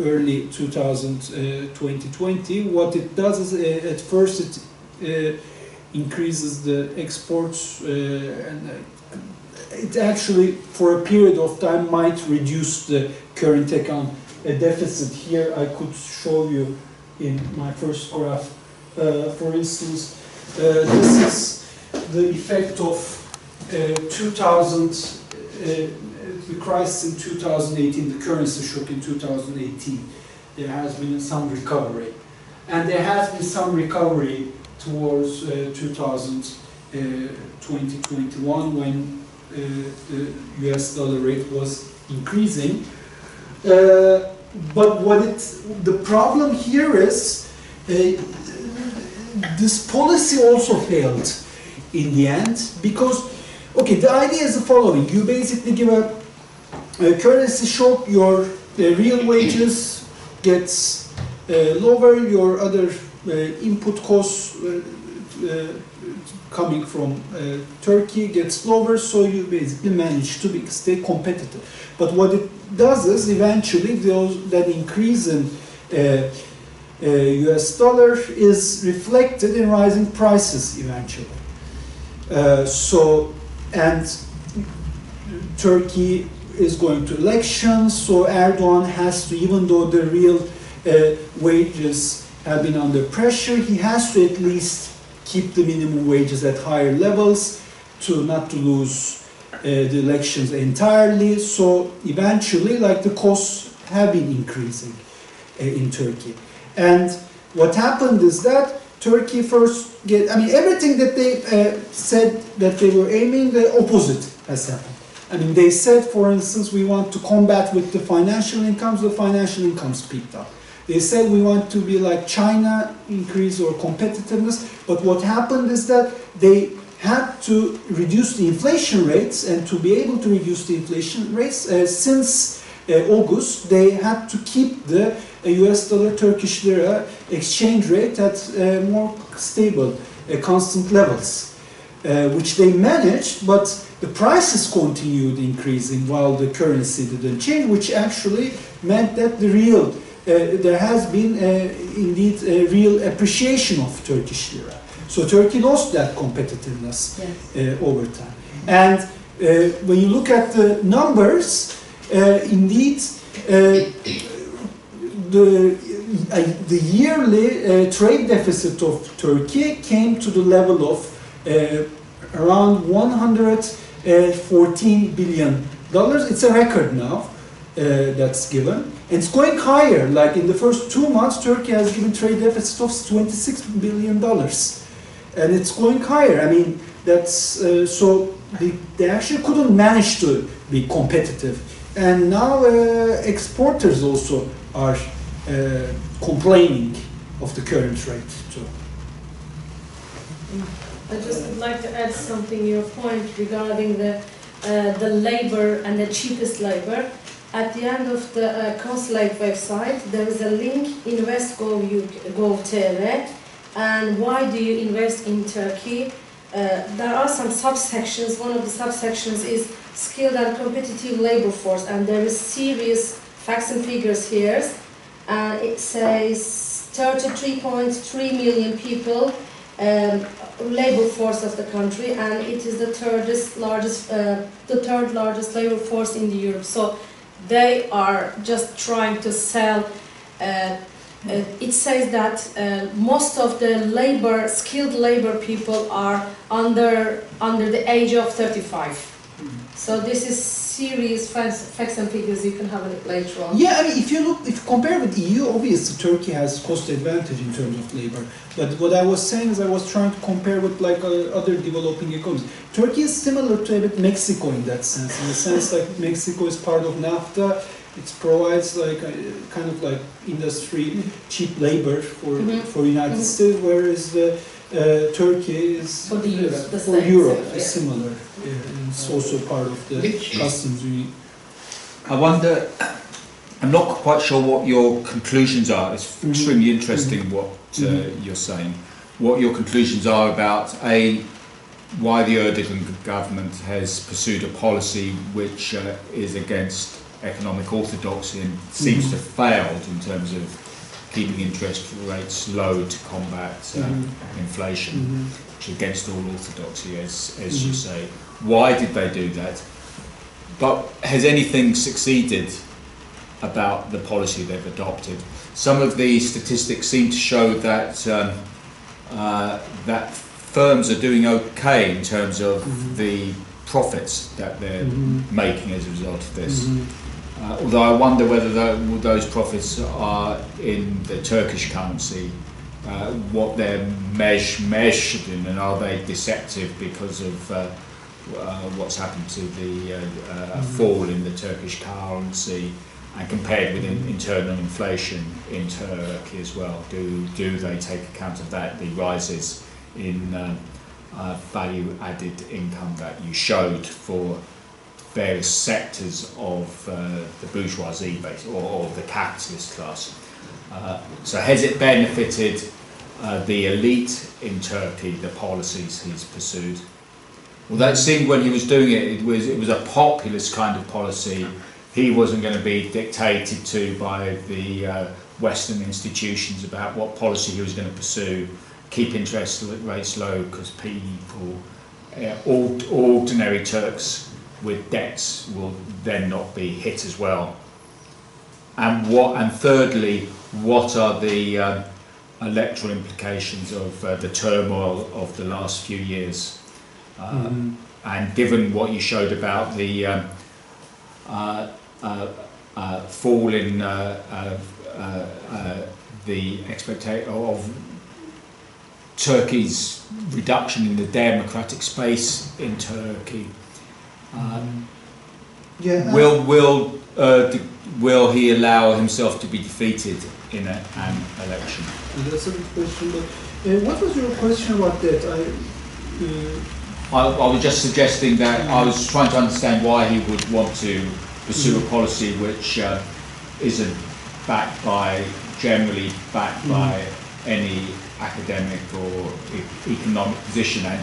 early 2020, what it does is at first it increases the exports and it actually for a period of time might reduce the current account deficit. Here I could show you in my first graph, for instance, this is the effect of 2000, the crisis in 2018, the currency shock in 2018. There has been some recovery. And there has been some recovery towards 2021 when the US dollar rate was increasing. But the problem here is this policy also failed in the end, because, okay, the idea is the following. You basically give a currency shock, your real wages gets lower, your other input costs coming from Turkey gets lower, so you basically manage to stay competitive. But what it does is eventually that increase in US dollar is reflected in rising prices eventually. And Turkey is going to elections, so Erdogan has to, even though the real wages have been under pressure, he has to at least keep the minimum wages at higher levels not to lose the elections entirely. So eventually, like, the costs have been increasing in Turkey. And what happened is that Turkey first everything that they said that they were aiming, the opposite has happened. I mean, they said, for instance, we want to combat with the financial incomes peaked up. They said we want to be like China, increase our competitiveness, but what happened is that they had to reduce the inflation rates, and to be able to reduce the inflation rates, since August, they had to keep the US dollar Turkish lira exchange rate at more stable, constant levels, which they managed, but the prices continued increasing while the currency didn't change, which actually meant that there has been indeed a real appreciation of Turkish lira. So Turkey lost that competitiveness over time. And when you look at the numbers, indeed, the yearly trade deficit of Turkey came to the level of around $114 billion. It's a record now that's given. And it's going higher. Like in the first 2 months, Turkey has given trade deficit of $26 billion. And it's going higher. I mean, that's so they actually couldn't manage to be competitive. And now exporters also are complaining of the current rate too. I just would like to add something, your point regarding the labor and the cheapest labor. At the end of the consulate website, there is a link, invest.gov.tr, and why do you invest in Turkey? There are some subsections. One of the subsections is skilled and competitive labor force, and there is serious facts and figures here. It says 33.3 million people labor force of the country, and it is the third largest labor force in Europe. So they are just trying to sell. It says that most of the skilled labor people are under the age of 35. So this is serious facts and figures. You can have it later on. Yeah, I mean, if you compare with EU, obviously Turkey has cost advantage in terms of labor. But what I was saying is I was trying to compare with like other developing economies. Turkey is similar to a bit Mexico in that sense. In the sense like Mexico is part of NAFTA. It provides like a kind of like industry cheap labor for United States, whereas Turkey is for Europe is similar. And it's also part of the customs union. I wonder, I'm not quite sure what your conclusions are. It's extremely interesting what you're saying. What your conclusions are about why the Erdogan government has pursued a policy which is against economic orthodoxy and seems to have failed in terms of keeping interest rates low to combat inflation, which is against all orthodoxy, as you say. Why did they do that? But has anything succeeded about the policy they've adopted? Some of the statistics seem to show that that firms are doing okay in terms of the profits that they're making as a result of this. Although I wonder whether those profits are in the Turkish currency, what they're measured in, and are they deceptive because of what's happened to the fall in the Turkish currency, and compared with internal inflation in Turkey as well. Do they take account of that, the rises in value-added income that you showed for various sectors of the bourgeoisie base or the capitalist class? So has it benefited the elite in Turkey, the policies he's pursued? Well, that seemed when he was doing it, it was a populist kind of policy. He wasn't going to be dictated to by the Western institutions about what policy he was going to pursue. Keep interest rates low because people, ordinary Turks with debts will then not be hit as well. And thirdly, what are the electoral implications of the turmoil of the last few years? And given what you showed about the fall in the expectation of Turkey's reduction in the democratic space in Turkey, will he allow himself to be defeated in an election? That's a good question. But what was your question about that? I was just suggesting that I was trying to understand why he would want to pursue a policy which isn't generally backed by any academic or economic position, and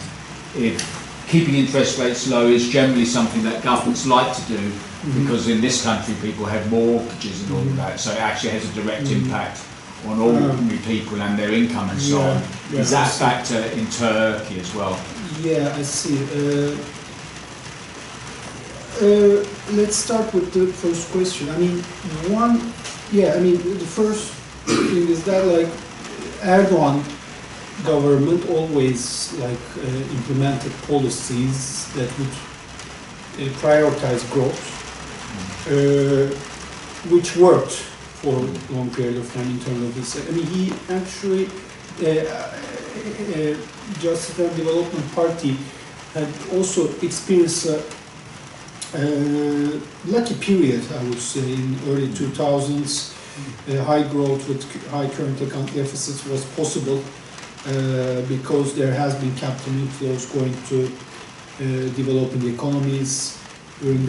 keeping interest rates low is generally something that governments like to do because in this country people have mortgages and all of that, so it actually has a direct impact on ordinary people and their income and so on. Is that a factor in Turkey as well? Yeah, I see. let's start with the first question. I mean, the first thing is that like Erdogan government always implemented policies that would prioritize growth, which worked for a long period of time in terms of this. I mean, he actually, Justice and Development Party had also experienced a lucky period, I would say, in early 2000s. High growth with high current account deficits was possible because there has been capital inflows going to developing economies during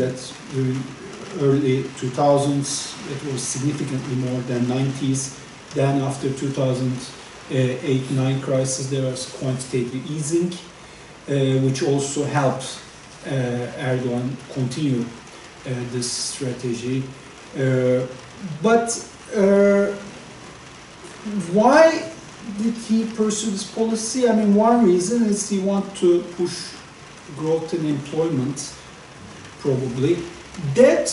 early 2000s. It was significantly more than 90s. Then after 2008-9 crisis, there was quantitative easing, which also helped Erdogan continue this strategy. But why did he pursue this policy? I mean, one reason is he wanted to push growth in employment, probably. That,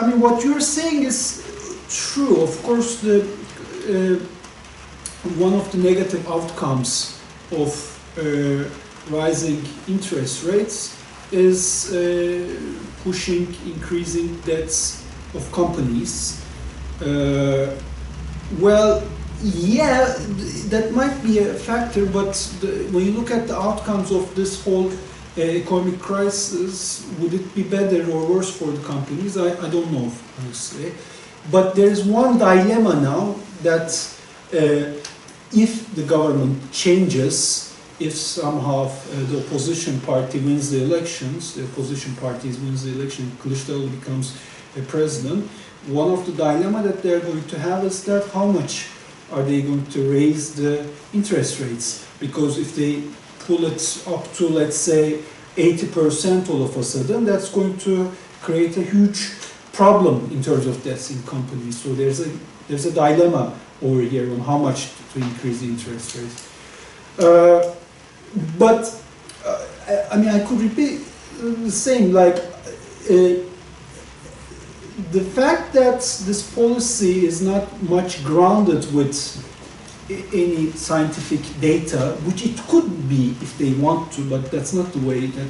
I mean, what you're saying is true. Of course, one of the negative outcomes of rising interest rates is increasing debts of companies. Well, yeah, that might be a factor, but when you look at the outcomes of this whole economic crisis, would it be better or worse for the companies? I don't know, honestly. But there's one dilemma now that if the government changes, if somehow the opposition party wins the elections, the opposition parties wins the election, Kılıçdaroğlu becomes a president, one of the dilemma that they're going to have is that how much are they going to raise the interest rates? Because if they pull it up to, let's say, 80% all of a sudden, that's going to create a huge problem in terms of debts in companies. So there's a dilemma over here on how much to increase the interest rates. I mean, I could repeat the same, like, the fact that this policy is not much grounded with any scientific data, which it could be if they want to, but that's not the way that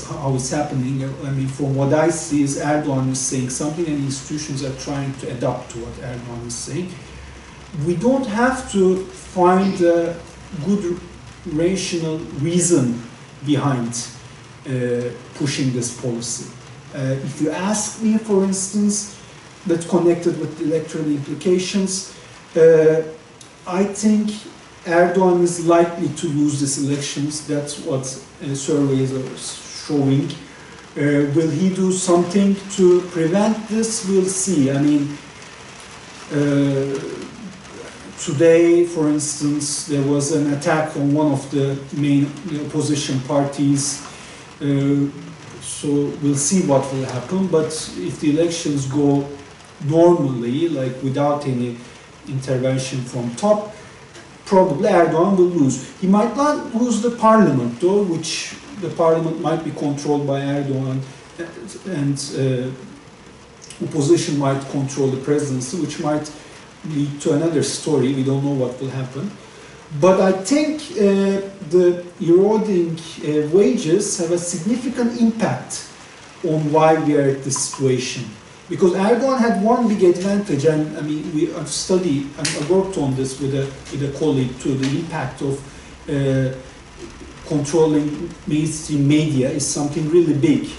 how it's happening. I mean, from what I see is Erdogan is saying something and institutions are trying to adapt to what Erdogan is saying. We don't have to find a good rational reason behind pushing this policy. If you ask me, for instance, that's connected with the electoral implications, I think Erdogan is likely to lose these elections. That's what surveys are showing. Will he do something to prevent this? We'll see. I mean, today, for instance, there was an attack on one of the main opposition parties. So we'll see what will happen. But if the elections go normally, like without any intervention from top, probably Erdogan will lose. He might not lose the parliament, though, which the parliament might be controlled by Erdogan, and opposition might control the presidency, which might lead to another story. We don't know what will happen. But I think the eroding wages have a significant impact on why we are at this situation. Because Erdogan had one big advantage, and I mean, I've studied and I worked on this with a colleague too. The impact of controlling mainstream media is something really big.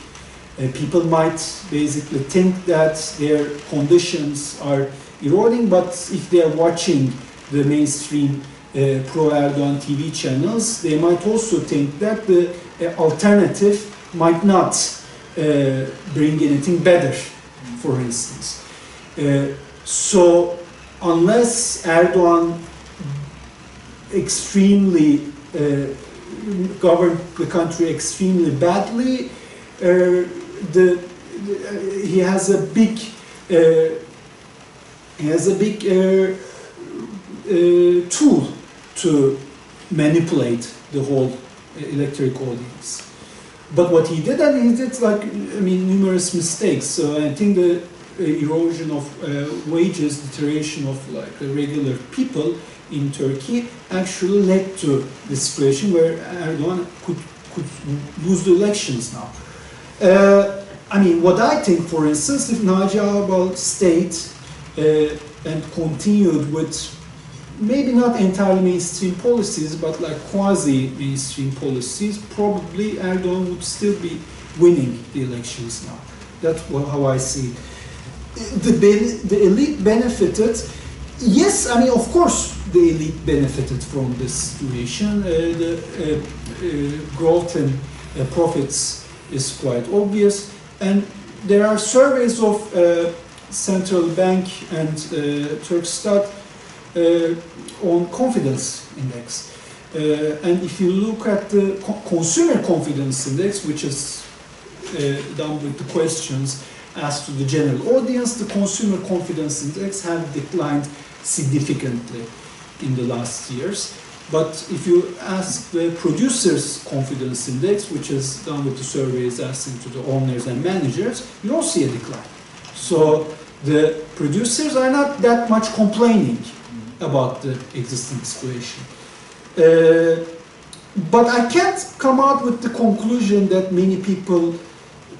People might basically think that their conditions are eroding, but if they are watching the mainstream pro-Erdogan TV channels, they might also think that the alternative might not bring anything better, for instance. So unless Erdogan extremely governed the country extremely badly, he has a big tool to manipulate the whole electorate audience. But what he did, and he did like, I mean, numerous mistakes. So I think the erosion of wages, deterioration of like regular people in Turkey actually led to the situation where Erdogan could lose the elections now. I mean, what I think, for instance, if Naci Ağbal stayed and continued with maybe not entirely mainstream policies, but like quasi-mainstream policies, probably Erdogan would still be winning the elections now. That's how I see it. The elite benefited. Yes, I mean, of course, the elite benefited from this situation. The growth in profits is quite obvious, and there are surveys of central bank and Turkstat on confidence index. And if you look at the consumer confidence index, which is done with the questions asked to the general audience, the consumer confidence index has declined significantly in the last years. But if you ask the producers' confidence index, which is done with the surveys asking to the owners and managers, you don't see a decline. So the producers are not that much complaining about the existing situation. But I can't come out with the conclusion that many people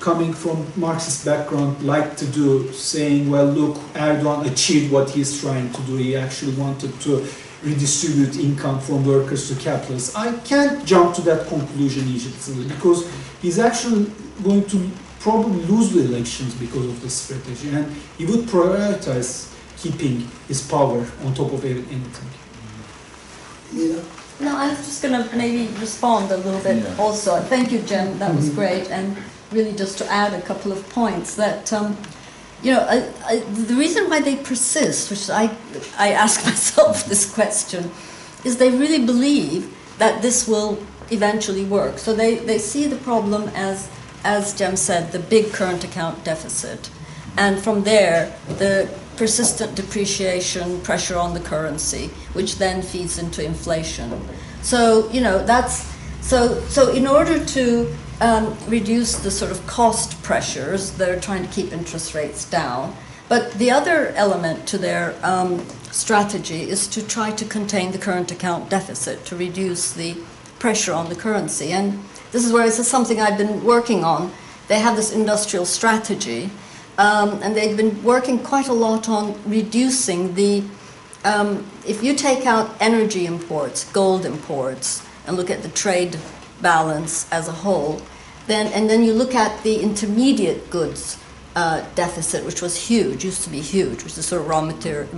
coming from Marxist background like to do, saying, well, look, Erdogan achieved what he's trying to do. He actually wanted to redistribute income from workers to capitalists. I can't jump to that conclusion easily, because he's actually going to probably lose the elections because of this strategy, and he would prioritize keeping his power on top of anything. Yeah. No, I was just going to maybe respond a little bit also. Thank you, Cem, that was great. And really just to add a couple of points that, you know, the reason why they persist, which I ask myself this question, is they really believe that this will eventually work. So they see the problem as Cem said, the big current account deficit. And from there, the persistent depreciation, pressure on the currency, which then feeds into inflation. So, you know, that's, so in order to reduce the sort of cost pressures, they're trying to keep interest rates down. But the other element to their strategy is to try to contain the current account deficit, to reduce the pressure on the currency. And this is where this is something I've been working on. They have this industrial strategy, and they've been working quite a lot on reducing the, if you take out energy imports, gold imports, and look at the trade balance as a whole, then you look at the intermediate goods deficit, which was huge, used to be huge, which is sort of raw material,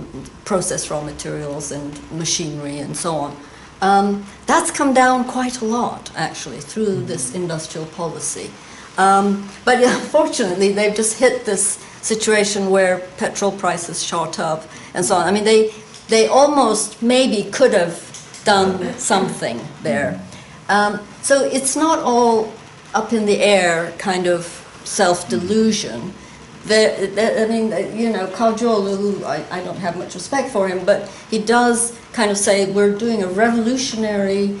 processed raw materials and machinery and so on. That's come down quite a lot, actually, through this industrial policy. But unfortunately, they've just hit this situation where petrol prices shot up and so on. I mean, they almost maybe could have done something there. So it's not all up in the air kind of self-delusion. I mean, you know, Kavcıoğlu, who I don't have much respect for him, but he does kind of say we're doing a revolutionary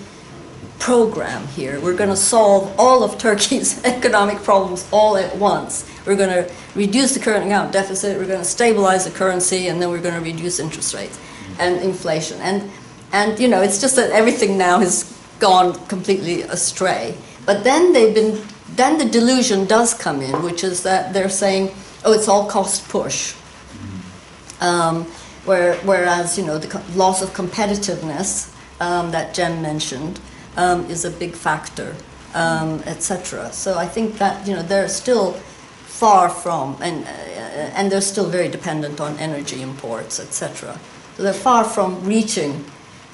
program here. We're going to solve all of Turkey's economic problems all at once. We're going to reduce the current account deficit, we're going to stabilize the currency, and then we're going to reduce interest rates and inflation. And you know, it's just that everything now has gone completely astray. But then then the delusion does come in, which is that they're saying, oh, it's all cost push. Whereas, you know, the loss of competitiveness that Cem mentioned is a big factor, etc. So I think that, you know, they're still far from, and they're still very dependent on energy imports, etc. So they're far from reaching.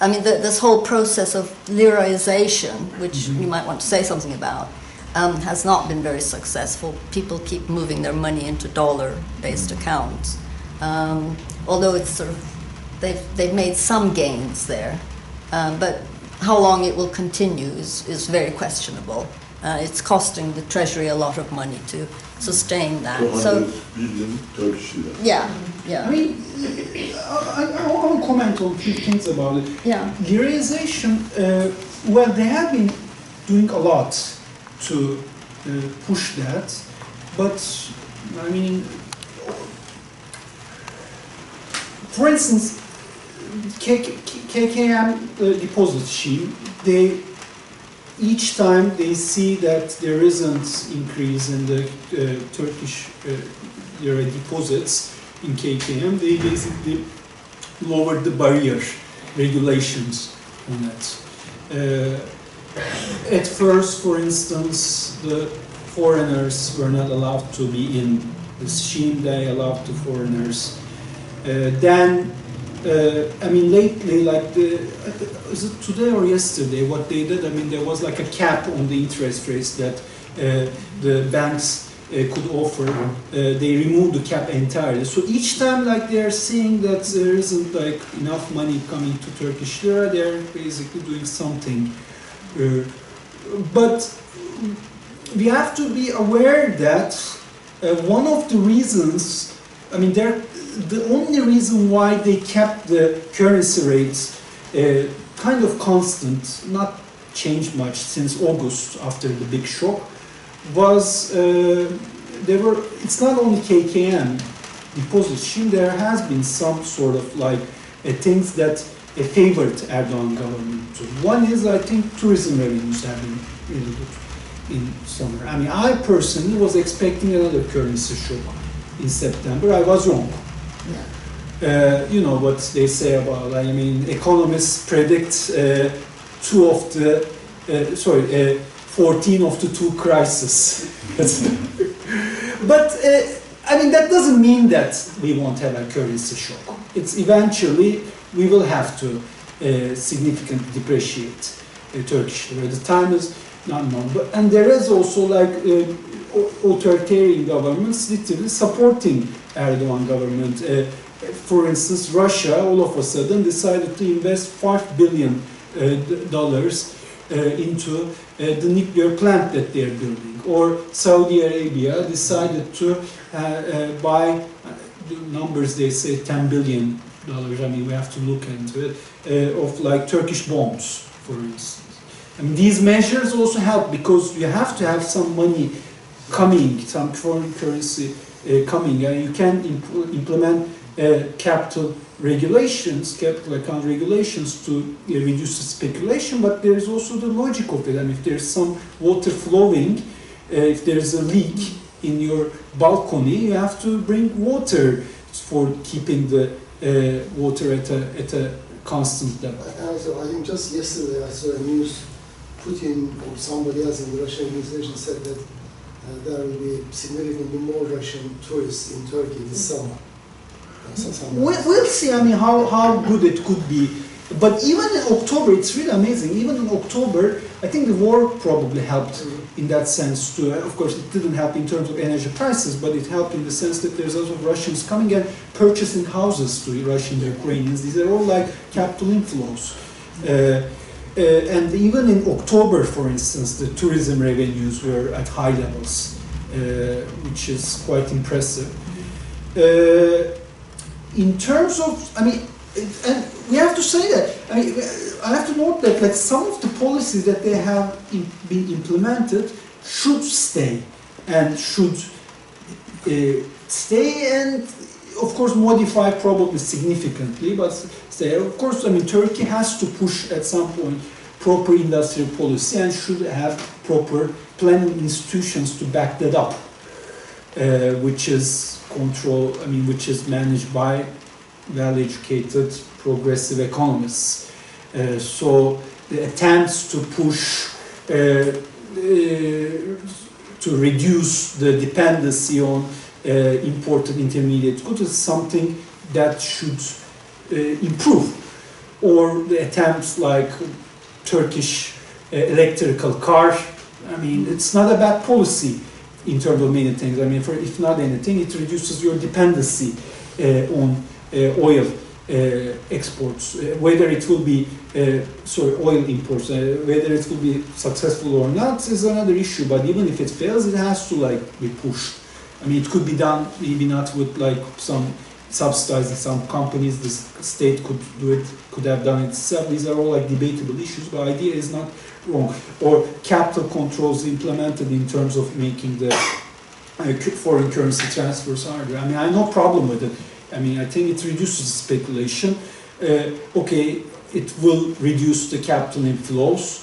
I mean, this whole process of liraization, which you might want to say something about, has not been very successful. People keep moving their money into dollar-based accounts. Although it's sort of, they've made some gains there, but how long it will continue is very questionable. It's costing the Treasury a lot of money to sustain that. 200 billion Turkish lira. Yeah, yeah. I mean, I want to comment on a few things about it. Yeah. Liraization, well, they have been doing a lot to push that. But I mean, for instance, KKM deposit scheme, each time they see that there isn't increase in the Turkish lira deposits in KKM, they basically lower the barrier regulations on it. At first, for instance, the foreigners were not allowed to be in the scheme. They allowed the foreigners. I mean, lately, like is it today or yesterday, what they did, I mean, there was like a cap on the interest rates that the banks could offer. They removed the cap entirely. So each time, like, they're seeing that there isn't like enough money coming to Turkish lira, they're basically doing something. But we have to be aware that one of the reasons, I mean, the only reason why they kept the currency rates kind of constant, not changed much since August after the big shock, was it's not only KKM deposit scheme, there has been some sort of like things that favored Erdogan government. One is, I think, tourism revenues have been really good in summer. I mean, I personally was expecting another currency shock in September. I was wrong. You know what they say about, I mean, economists predict 14 of the 2 crises. But I mean, that doesn't mean that we won't have a currency shock. It's eventually we will have to significantly depreciate Turkish lira. The time is not known. And there is also like authoritarian governments literally supporting Erdogan government. For instance, Russia all of a sudden decided to invest $5 billion into the nuclear plant that they're building. Or Saudi Arabia decided to buy, the numbers they say $10 billion, I mean, we have to look into it, of like Turkish bonds, for instance. I mean, these measures also help because you have to have some money coming, some foreign currency coming, and you can implement capital regulations, capital account regulations to reduce the speculation, but there is also the logic of it. I mean, if there's some water flowing, if there's a leak in your balcony, you have to bring water for keeping the water at a constant level. Also, I think just yesterday I saw a news, Putin or somebody else in the Russian administration said that there will be significantly more Russian tourists in Turkey this summer. We'll see, I mean, how good it could be. But even in October, it's really amazing. Even in October, I think the war probably helped in that sense too. Of course, it didn't help in terms of energy prices, but it helped in the sense that there's a lot of Russians coming and purchasing houses to Russian Ukrainians. These are all like capital inflows. And even in October, for instance, the tourism revenues were at high levels, which is quite impressive. In terms of, I mean, and we have to say that, I mean, I have to note that like some of the policies that they have been implemented should stay and of course modify probably significantly, but stay. Of course, I mean, Turkey has to push at some point proper industrial policy and should have proper planning institutions to back that up, which is which is managed by well-educated, progressive economists. So the attempts to push to reduce the dependency on imported intermediate goods is something that should improve. Or the attempts like Turkish electrical car, I mean, it's not a bad policy in terms of many things. I mean, if not anything, it reduces your dependency on oil exports. Whether it will be, oil imports, whether it will be successful or not is another issue. But even if it fails, it has to like be pushed. I mean, it could be done, maybe not with like some subsidizing some companies, the state could do it, could have done it itself. These are all like debatable issues, but the idea is not wrong. Or capital controls implemented in terms of making the foreign currency transfers harder. I mean, I have no problem with it. I mean, I think it reduces speculation. Okay, it will reduce the capital inflows,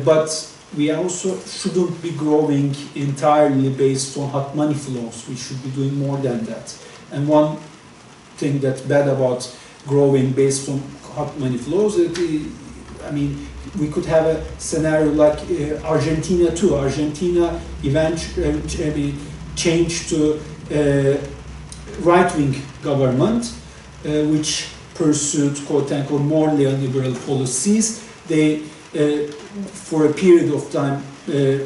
but we also shouldn't be growing entirely based on hot money flows. We should be doing more than that. And one thing that's bad about growing based on hot money flows, I mean, we could have a scenario like Argentina too. Argentina eventually changed to right-wing government, which pursued quote-unquote more neoliberal policies. They, for a period of time,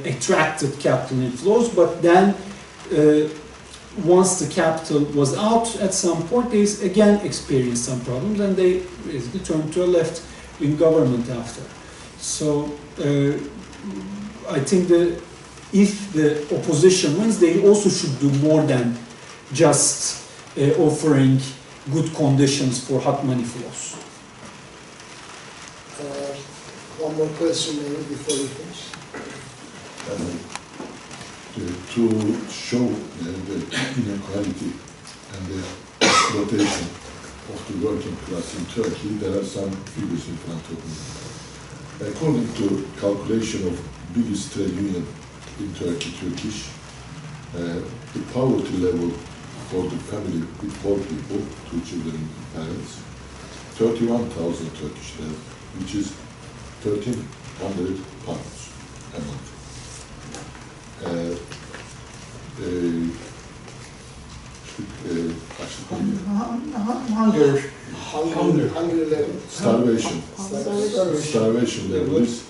attracted capital inflows, but then once the capital was out at some point, they again experienced some problems, and they basically turned to a left-wing government after. So I think that if the opposition wins, they also should do more than just offering good conditions for hot money flows. One more question maybe before we finish. To show the inequality and the exploitation of the working class in Turkey, there are some figures in front of me. According to calculation of biggest trade union in Turkey, Turkish, the poverty level for the family with 4 people, 2 children and parents, 31,000 Turkish lira, which is 1,300 pounds a month. Hunger level. Starvation level is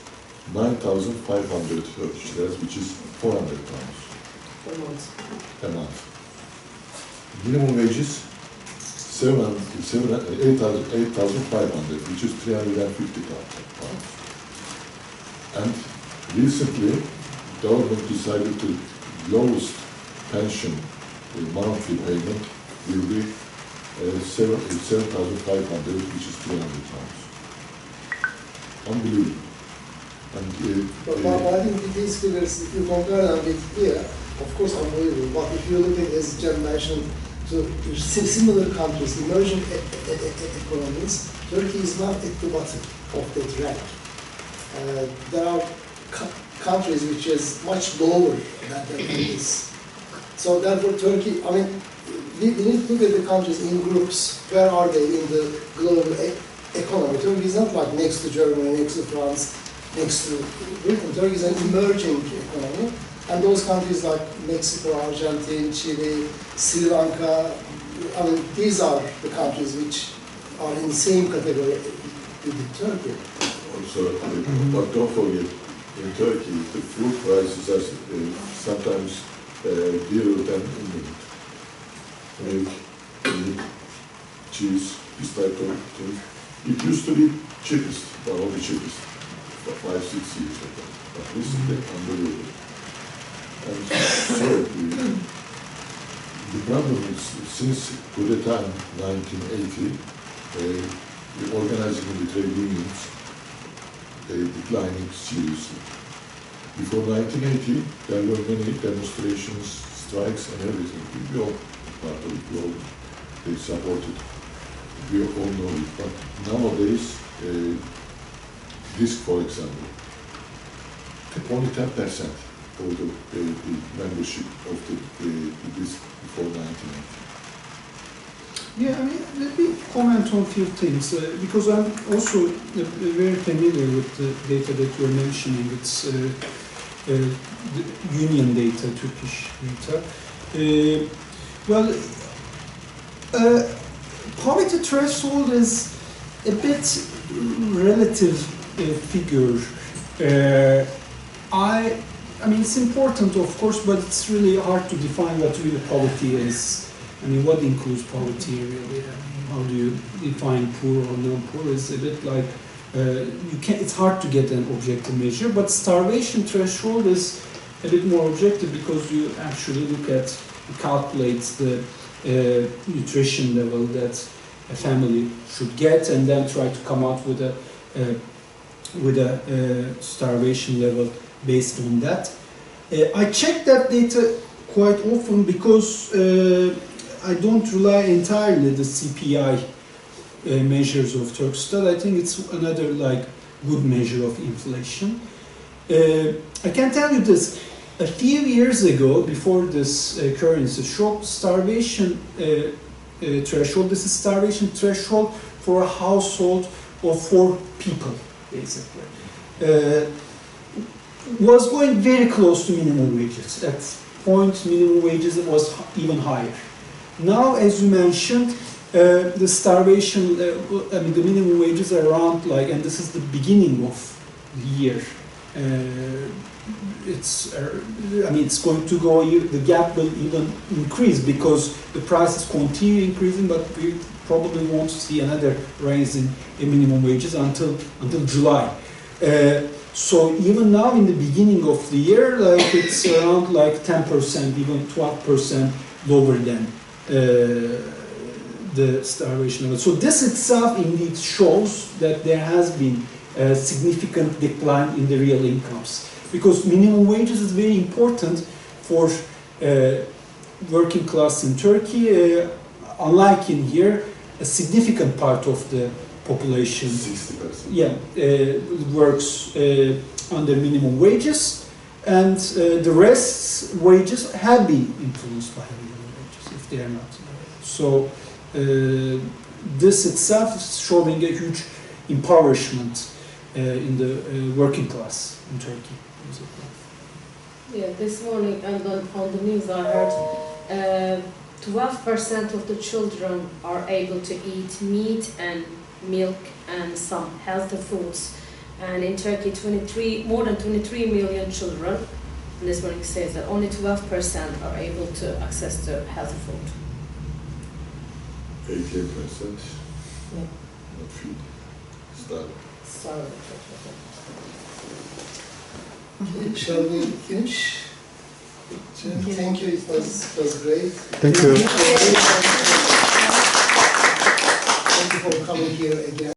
9,500 Turkish lira, which is 400 pounds a month. Minimum wages 8,500, which is 350 pounds. And recently, government decided the lowest pension monthly payment will be 7,500, which is 300 pounds. Unbelievable. And, but I think these figures, if you compare them with here, of course unbelievable, but if you look at, as Cem mentioned, to similar countries, emerging economies, Turkey is not at the bottom of that rank. There are countries which is much lower than this. So therefore Turkey, I mean, we need to look at the countries in groups. Where are they in the global economy? Turkey is not like next to Germany, next to France, next to Britain. Turkey is an emerging economy. And those countries like Mexico, Argentina, Chile, Sri Lanka, I mean, these are the countries which are in the same category with Turkey. Also, but don't forget, in Turkey, the food prices are sometimes dearer than in England. Milk, cheese, this type of thing. It used to be cheapest, one of the cheapest, for 5-6 years ago. But recently, unbelievable. And so, the problem is, since coup d'etat in 1980, the organizing of the trade unions declining seriously. Before 1980, there were many demonstrations, strikes, and everything. We all part of it, they supported. We all know it. But nowadays, this, for example, only 10% of the membership of the DISC before 1980. Yeah, I mean, let me comment on a few things, because I'm also very familiar with the data that you're mentioning. It's the union data, Turkish data. Poverty threshold is a bit relative figure. I mean, it's important, of course, but it's really hard to define what really poverty is. I mean, what includes poverty really? I mean, how do you define poor or non-poor? It's a bit like it's hard to get an objective measure, but starvation threshold is a bit more objective because you actually look at, it calculates the nutrition level that a family should get, and then try to come out with a starvation level based on that. I check that data quite often because I don't rely entirely the CPI measures of Turkstat. I think it's another good measure of inflation. I can tell you this. A few years ago, before this currency shock, starvation threshold, this is starvation threshold for a household of 4 people, basically, was going very close to minimum wages. At point, minimum wages was even higher. Now, as you mentioned, the starvation, the minimum wages are around and this is the beginning of the year. It's going to go, the gap will even increase because the prices continue increasing, but we probably won't see another rise in minimum wages until July. So even now in the beginning of the year, it's around 10%, even 12% lower than the starvation level. So this itself indeed shows that there has been a significant decline in the real incomes. Because minimum wages is very important for working class in Turkey. Unlike in here, a significant part of the population 60%. Works under minimum wages, and the rest's wages have been influenced by minimum wages, if they are not. So this itself is showing a huge impoverishment in the working class in Turkey. Yeah, this morning and on the news I heard 12% of the children are able to eat meat and milk and some healthy foods. And in Turkey, more than 23 million children, and this morning says that only 12% are able to access to healthy food. 88% not feed, starving. Okay, shall we finish? Thank you, it was great. Thank you. Thank you for coming here again.